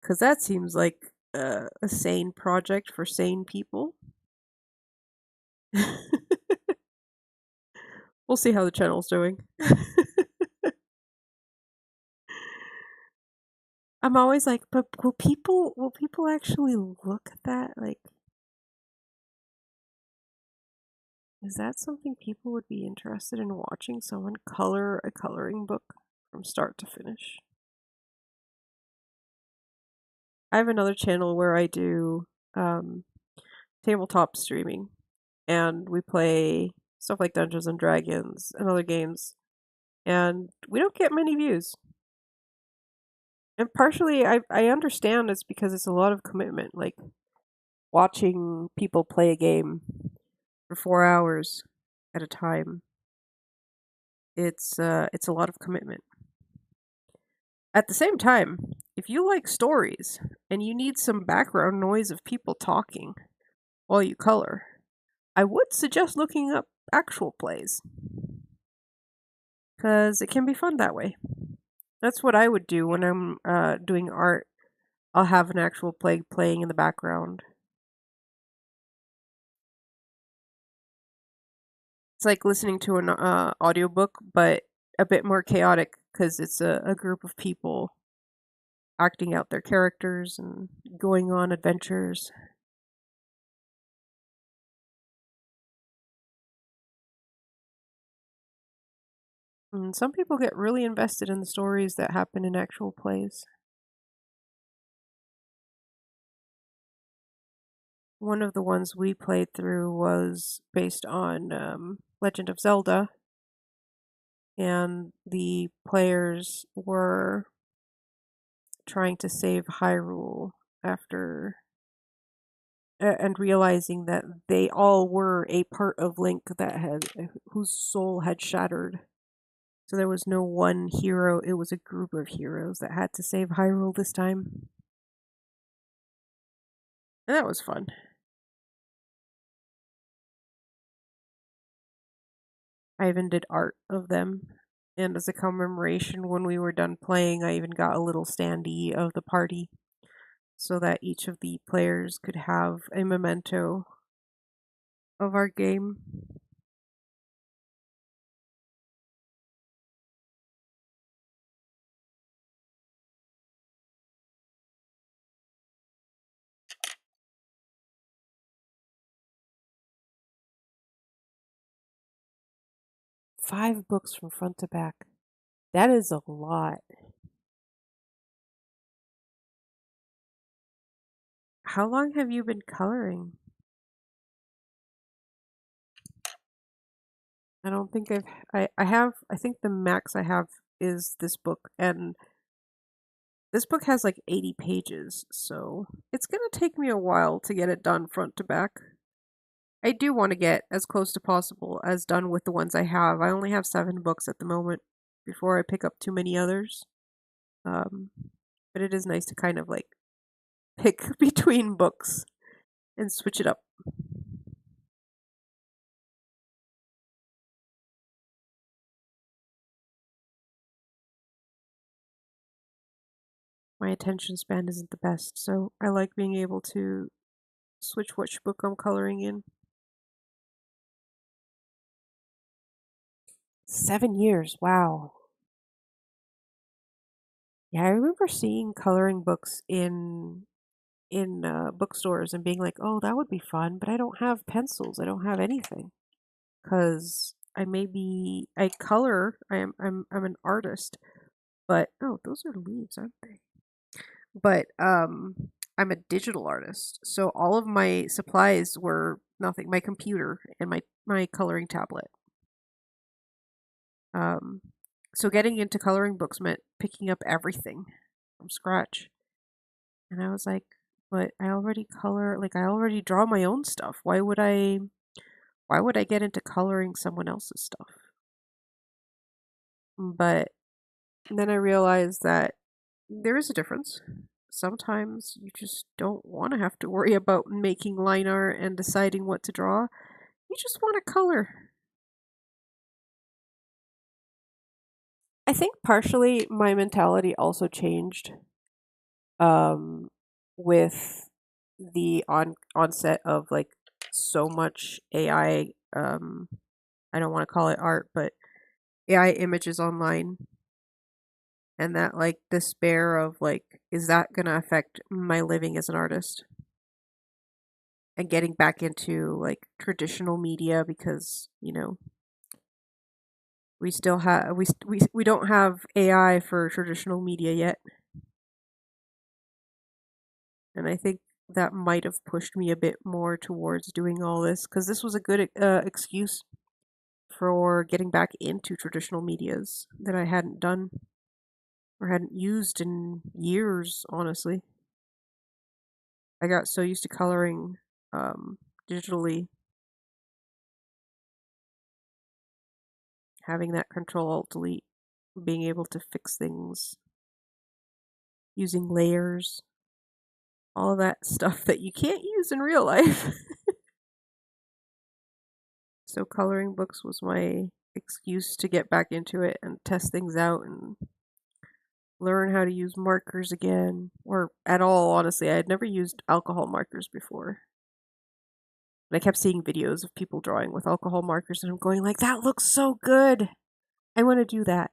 because that seems like a sane project for sane people. We'll see how the channel's doing. I'm always like, but will people actually look at that? Like, is that something people would be interested in watching? Someone color a coloring book from start to finish? I have another channel where I do um, tabletop streaming, and we play stuff like Dungeons and Dragons and other games, and we don't get many views. And partially, I understand it's because it's a lot of commitment, like watching people play a game for 4 hours at a time. It's a lot of commitment. At the same time, if you like stories and you need some background noise of people talking while you color, I would suggest looking up actual plays, because it can be fun that way. That's what I would do when I'm doing art. I'll have an actual play playing in the background. It's like listening to an audiobook, but a bit more chaotic because it's a group of people acting out their characters and going on adventures. And some people get really invested in the stories that happen in actual plays. One of the ones we played through was based on Legend of Zelda, and the players were trying to save Hyrule after and realizing that they all were a part of Link that had whose soul had shattered. So there was no one hero, it was a group of heroes that had to save Hyrule this time. And that was fun. I even did art of them. And as a commemoration, when we were done playing, I even got a little standee of the party so that each of the players could have a memento of our game. 5 books from front to back. That is a lot. How long have you been coloring? I don't think I have, I think the max I have is this book, and this book has like 80 pages, so it's gonna take me a while to get it done front to back. I do want to get as close to possible as done with the ones I have. I only have 7 books at the moment before I pick up too many others. Um, but it is nice to kind of like pick between books and switch it up. My attention span isn't the best, so I like being able to switch which book I'm coloring in. 7 years, wow. Yeah, I remember seeing coloring books in in bookstores and being like, "Oh, that would be fun," but I don't have pencils. I don't have anything because I color. I'm an artist, but oh, those are leaves, aren't they? But I'm a digital artist, so all of my supplies were nothing. My computer and my coloring tablet. Um, so getting into coloring books meant picking up everything from scratch. And I was like, but I already color, like I already draw my own stuff. Why would I get into coloring someone else's stuff? But then I realized that there is a difference. Sometimes you just don't want to have to worry about making line art and deciding what to draw. You just want to color. I think partially my mentality also changed um, with the onset of like so much AI. I don't want to call it art, but AI images online, and that like despair of like, is that gonna affect my living as an artist? And getting back into like traditional media because we still have we don't have AI for traditional media yet, and I think that might have pushed me a bit more towards doing all this because this was a good excuse for getting back into traditional medias that I hadn't done or hadn't used in years, honestly. I got so used to coloring digitally, having that control alt delete, being able to fix things using layers, all that stuff that you can't use in real life. So coloring books was my excuse to get back into it and test things out and learn how to use markers again, or at all, honestly. I had never used alcohol markers before. And I kept seeing videos of people drawing with alcohol markers, and I'm going like, that looks so good. I want to do that.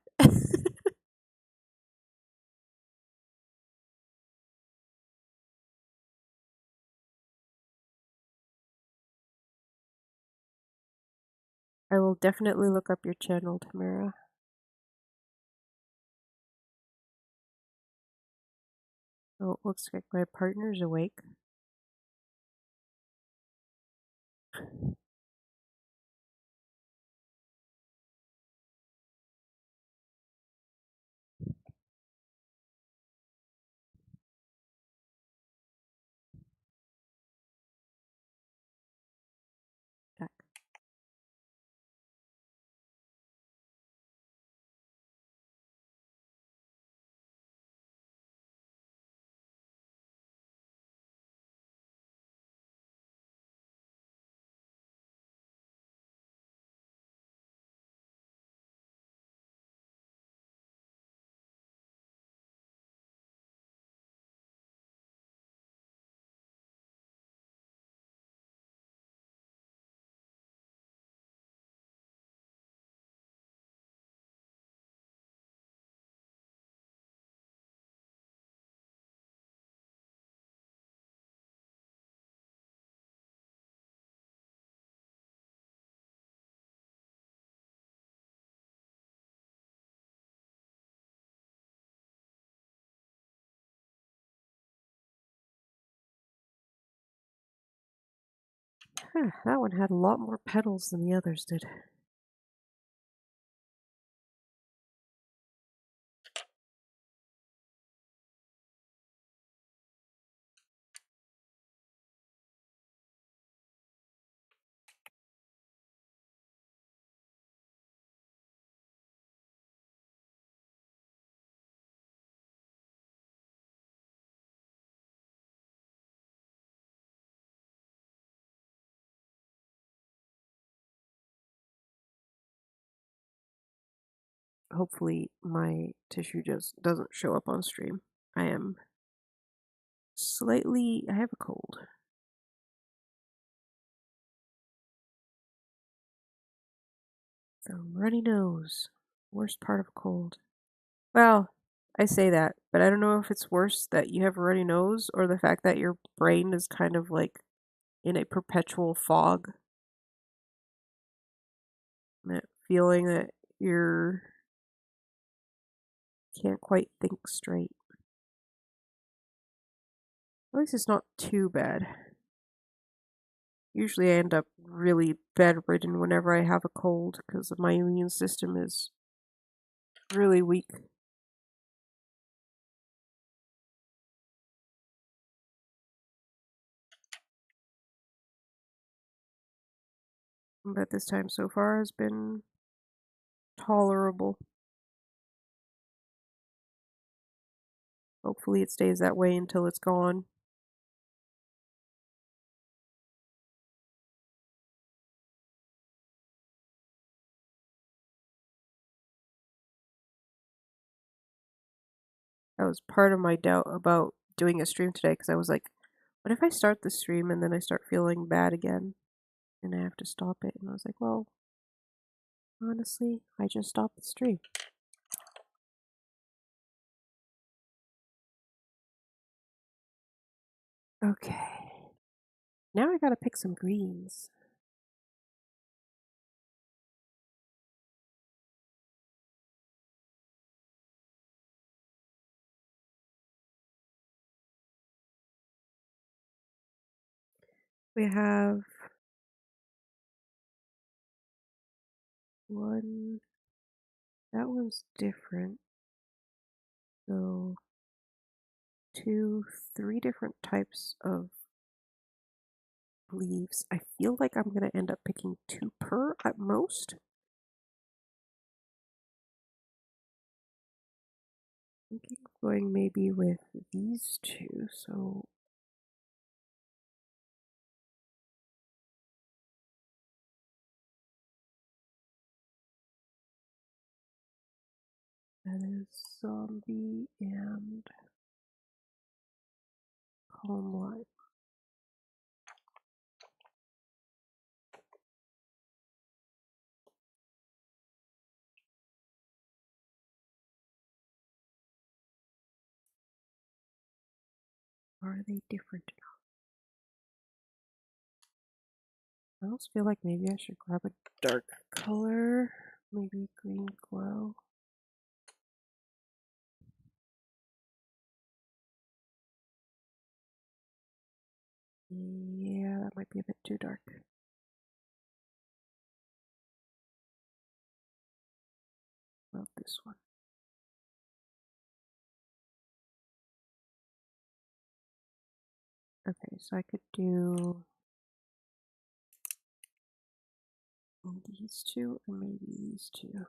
I will definitely look up your channel, Tamara. Oh, it looks like my partner's awake. Huh, that one had a lot more petals than the others did. Hopefully my tissue just doesn't show up on stream. I have a cold. The runny nose. Worst part of a cold. Well, I say that, but I don't know if it's worse that you have a runny nose or the fact that your brain is kind of like in a perpetual fog. That feeling that you're can't quite think straight. At least it's not too bad. Usually I end up really bedridden whenever I have a cold because my immune system is really weak. But this time so far has been tolerable. Hopefully it stays that way until it's gone. That was part of my doubt about doing a stream today because I was like, what if I start the stream and then I start feeling bad again and I have to stop it? And I was like, well, honestly, I just stopped the stream. Okay. Now I gotta pick some greens. We have one, that one's different. So, two, three different types of leaves. I feel like I'm gonna end up picking two per at most. Thinking of going maybe with these two, so that is zombie and calm light. Are they different enough? I almost feel like maybe I should grab a dark color, maybe green glow. Yeah, that might be a bit too dark. About this one. Okay, so I could do these two and maybe these two.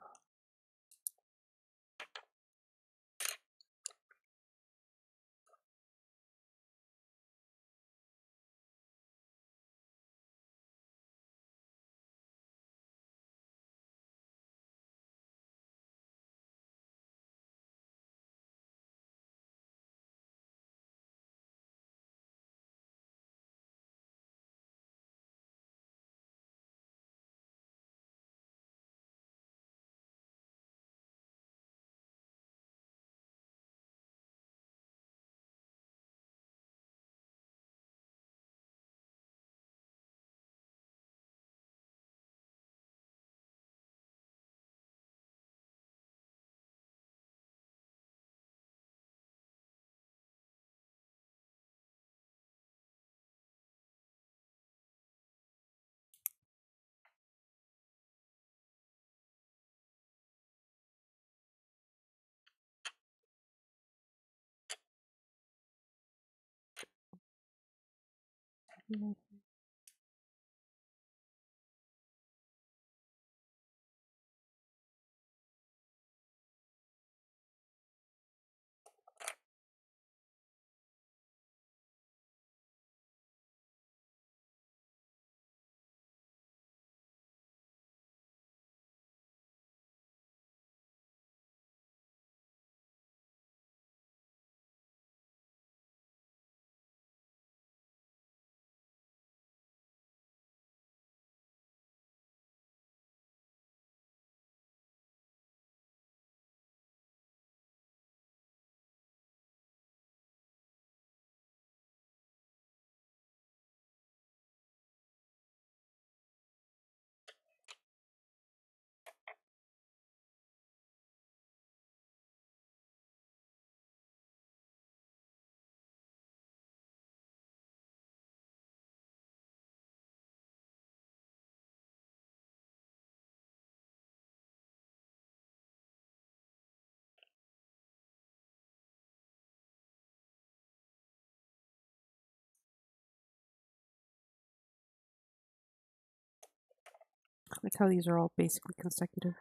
Mm. That's how these are all basically consecutive.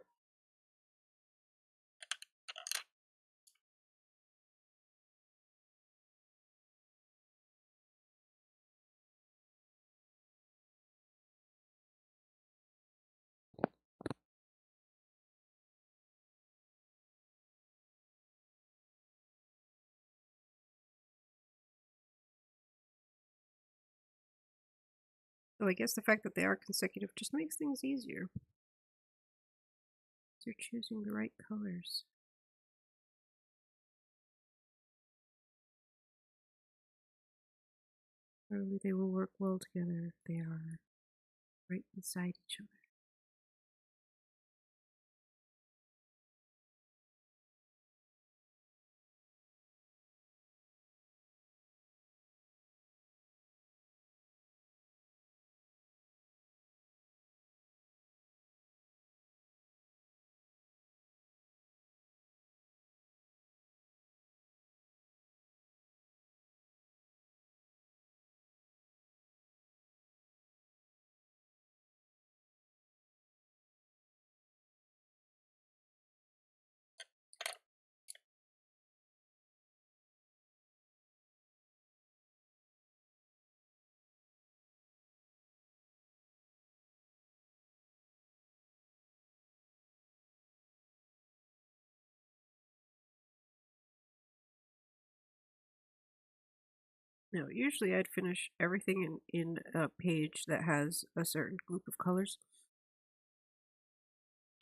So I guess the fact that they are consecutive just makes things easier. You're choosing the right colors. Surely they will work well together if they are right beside each other. No, usually I'd finish everything in a page that has a certain group of colors,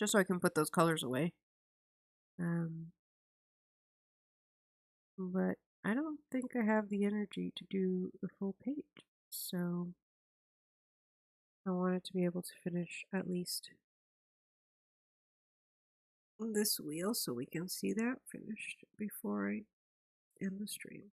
just so I can put those colors away. But I don't think I have the energy to do the full page, so I wanted to be able to finish at least this wheel so we can see that finished before I end the stream.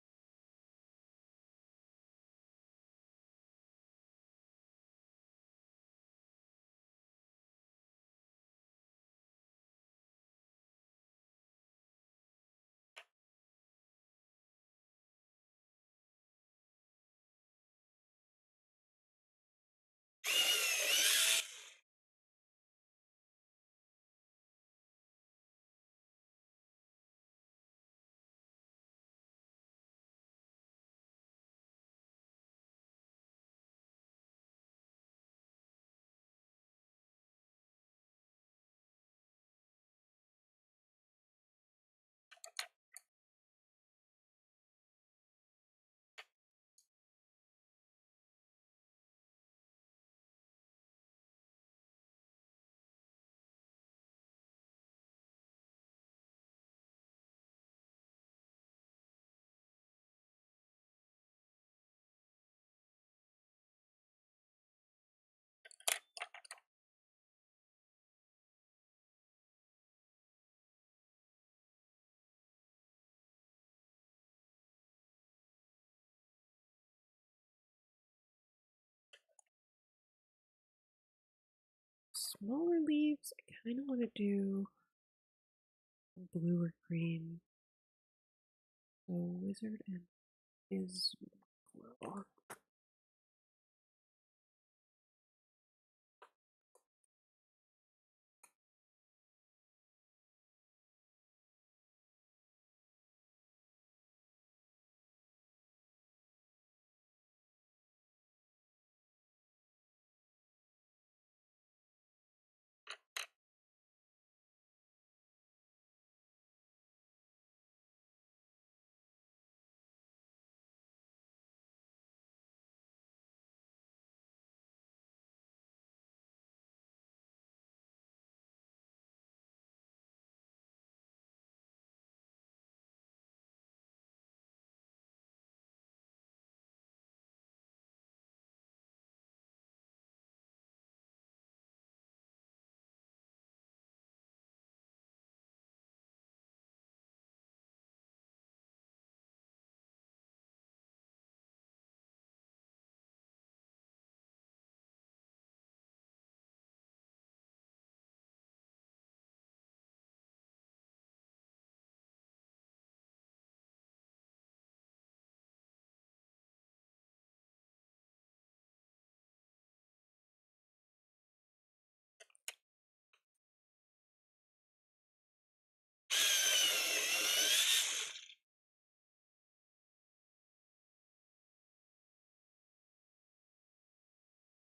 Smaller leaves, I kind of want to do blue or green. So wizard and is glow.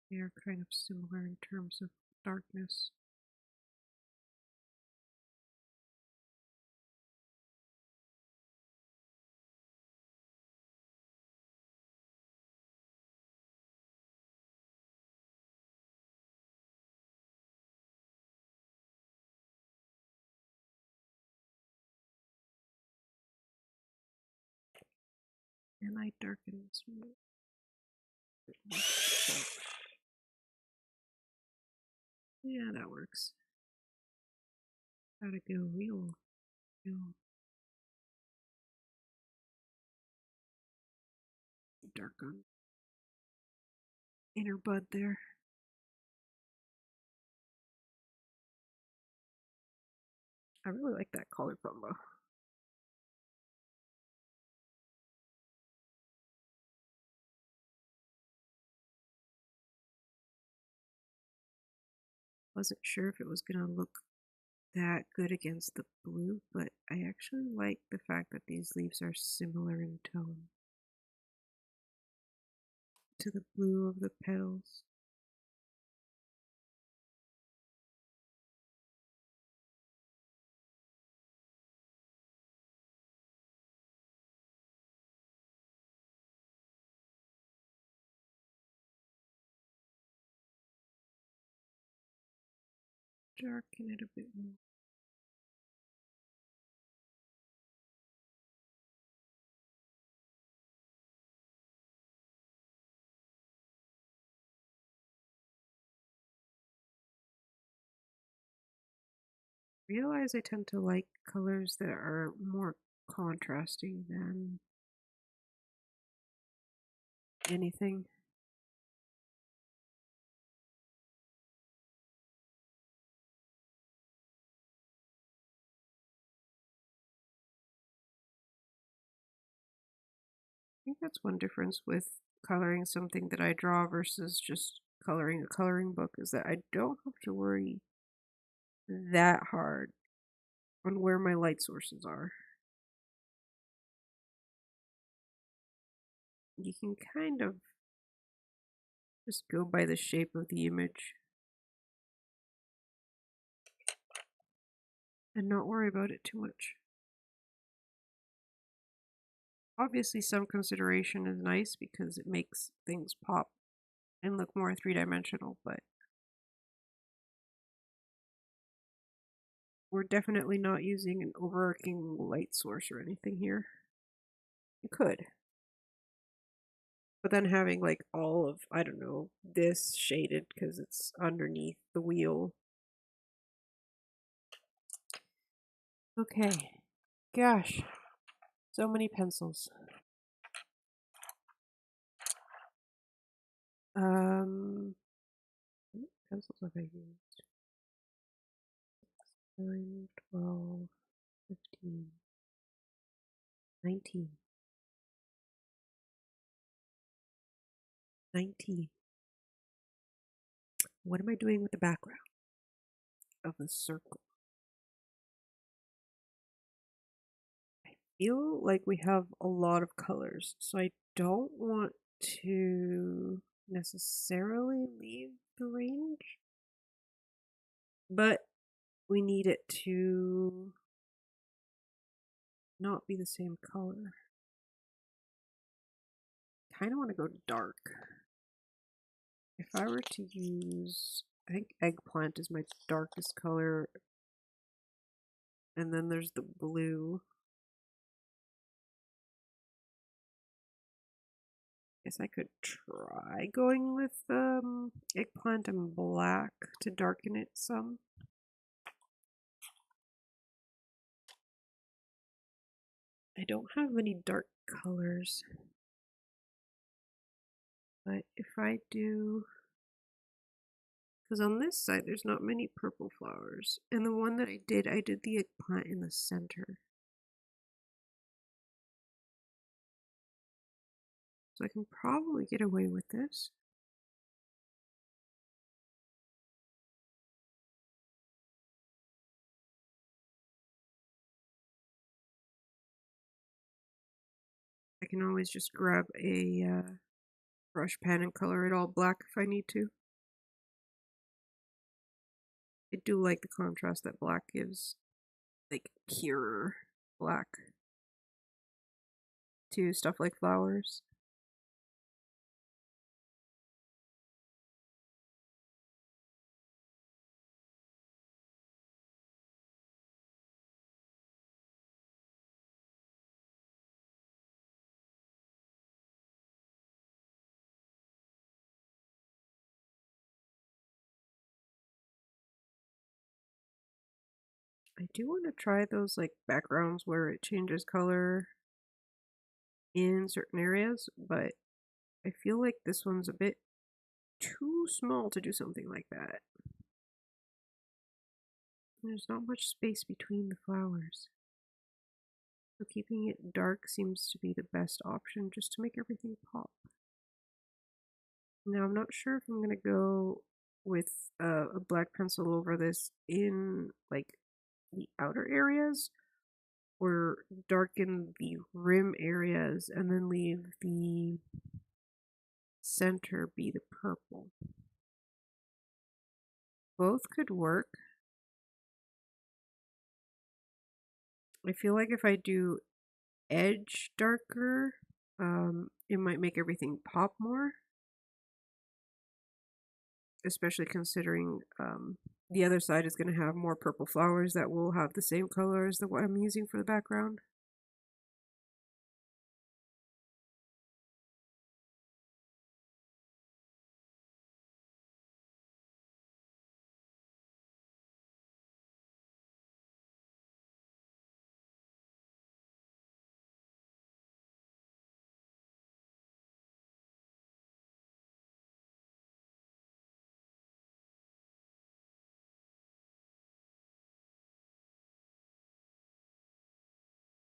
They are kind of similar in terms of darkness. And I darken this one. Yeah, that works. Gotta go real dark on inner bud there. I really like that color combo. Wasn't sure if it was gonna look that good against the blue, but I actually like the fact that these leaves are similar in tone to the blue of the petals. Darken it a bit more. Realize I tend to like colors that are more contrasting than anything. I think that's one difference with coloring something that I draw versus just coloring a coloring book, is that I don't have to worry that hard on where my light sources are. You can kind of just go by the shape of the image and not worry about it too much. Obviously, some consideration is nice because it makes things pop and look more three-dimensional, but we're definitely not using an overarching light source or anything here. You could. But then having like all of, I don't know, this shaded because it's underneath the wheel. Okay. Gosh. So many pencils. What pencils have I used? 9, 12, 15, 19. 19. What am I doing with the background of the circle? I feel like we have a lot of colors, so I don't want to necessarily leave the range, but we need it to not be the same color. Kind of want to go dark. If I were to use, I think eggplant is my darkest color, and then there's the blue. Guess I could try going with eggplant and black to darken it some. I don't have many dark colors, but if I do, because on this side there's not many purple flowers, and the one that I did the eggplant in the center. So I can probably get away with this. I can always just grab a brush pen and color it all black if I need to. I do like the contrast that black gives, like pure black to stuff like flowers. I do want to try those like backgrounds where it changes color in certain areas, but I feel like this one's a bit too small to do something like that. There's not much space between the flowers. So keeping it dark seems to be the best option just to make everything pop. Now I'm not sure if I'm going to go with a black pencil over this in like the outer areas or darken the rim areas and then leave the center be the purple. Both could work. I feel like if I do edge darker, it might make everything pop more. Especially considering the other side is going to have more purple flowers that will have the same color as the what I'm using for the background.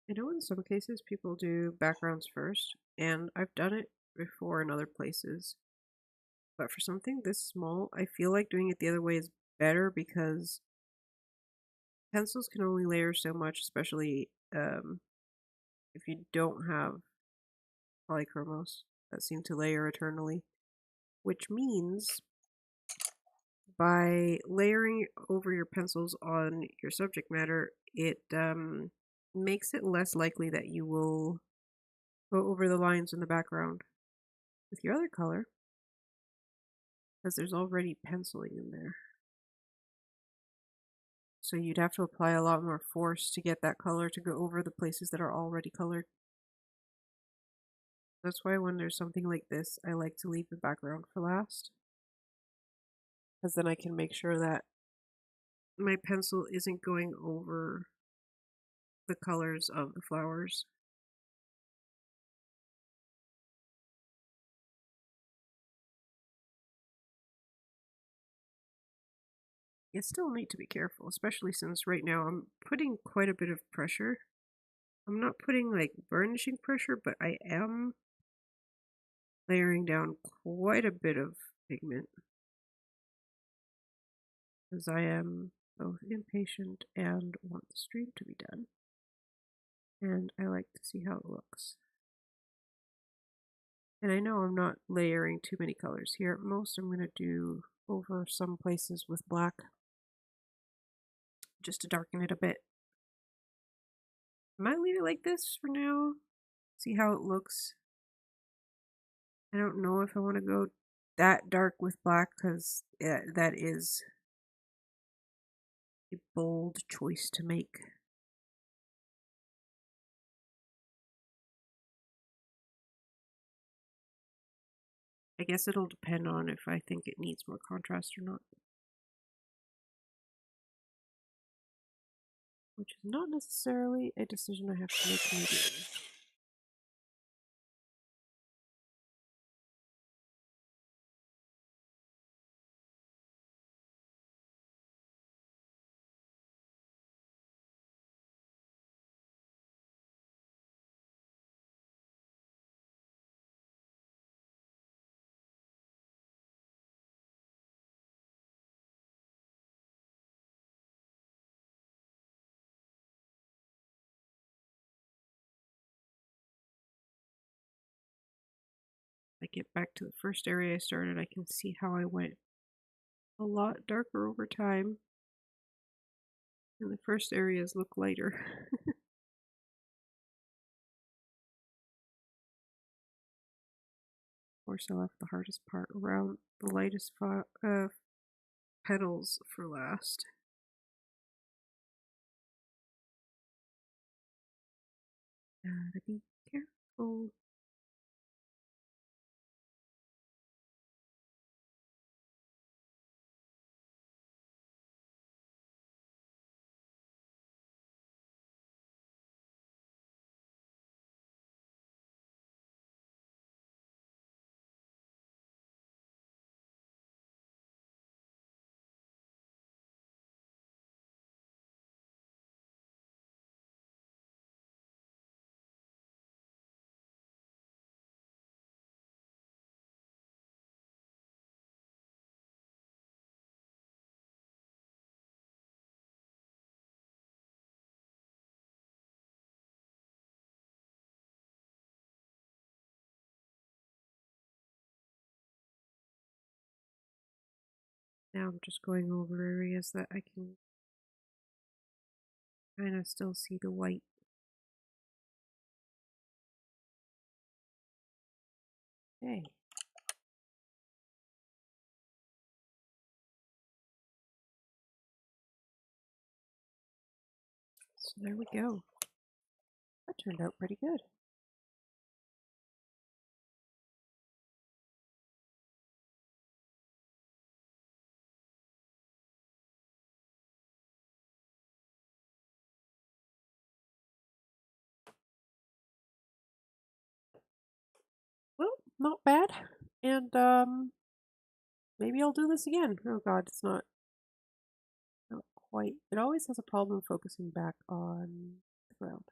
I know in some cases people do backgrounds first, and I've done it before in other places. But for something this small, I feel like doing it the other way is better because pencils can only layer so much, especially if you don't have polychromos that seem to layer eternally. Which means by layering over your pencils on your subject matter, it makes it less likely that you will go over the lines in the background with your other color, because there's already penciling in there. So you'd have to apply a lot more force to get that color to go over the places that are already colored. That's why when there's something like this, I like to leave the background for last, because then I can make sure that my pencil isn't going over the colors of the flowers. You still need to be careful, especially since right now I'm putting quite a bit of pressure. I'm not putting like burnishing pressure, but I am layering down quite a bit of pigment because I am both impatient and want the stream to be done. And I like to see how it looks. And I know I'm not layering too many colors here. At most I'm going to do over some places with black just to darken it a bit. I might leave it like this for now, see how it looks. I don't know if I want to go that dark with black because that is a bold choice to make. I guess it'll depend on if I think it needs more contrast or not. Which is not necessarily a decision I have to make immediately. I get back to the first area I started, I can see how I went a lot darker over time. And the first areas look lighter. Of course, I left the hardest part around the lightest petals for last. Gotta be careful. Now I'm just going over areas that I can kind of still see the white. Okay. So there we go. That turned out pretty good. Well, not bad. And maybe I'll do this again. Oh god, it's not quite. It always has a problem focusing back on the ground.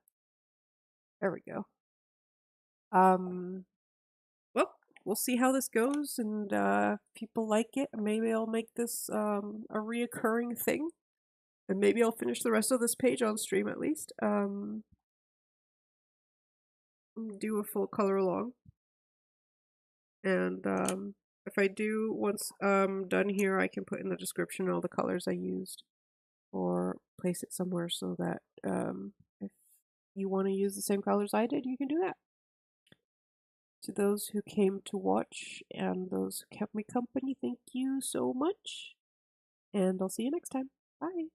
There we go. Well, we'll see how this goes, and if people like it, maybe I'll make this a reoccurring thing, and maybe I'll finish the rest of this page on stream at least. Do a full color along, and if I do once I'm done here, I can put in the description all the colors I used, or place it somewhere so that if you want to use the same colors I did, you can do that. To those who came to watch and those who kept me company, thank you so much. And I'll see you next time. Bye.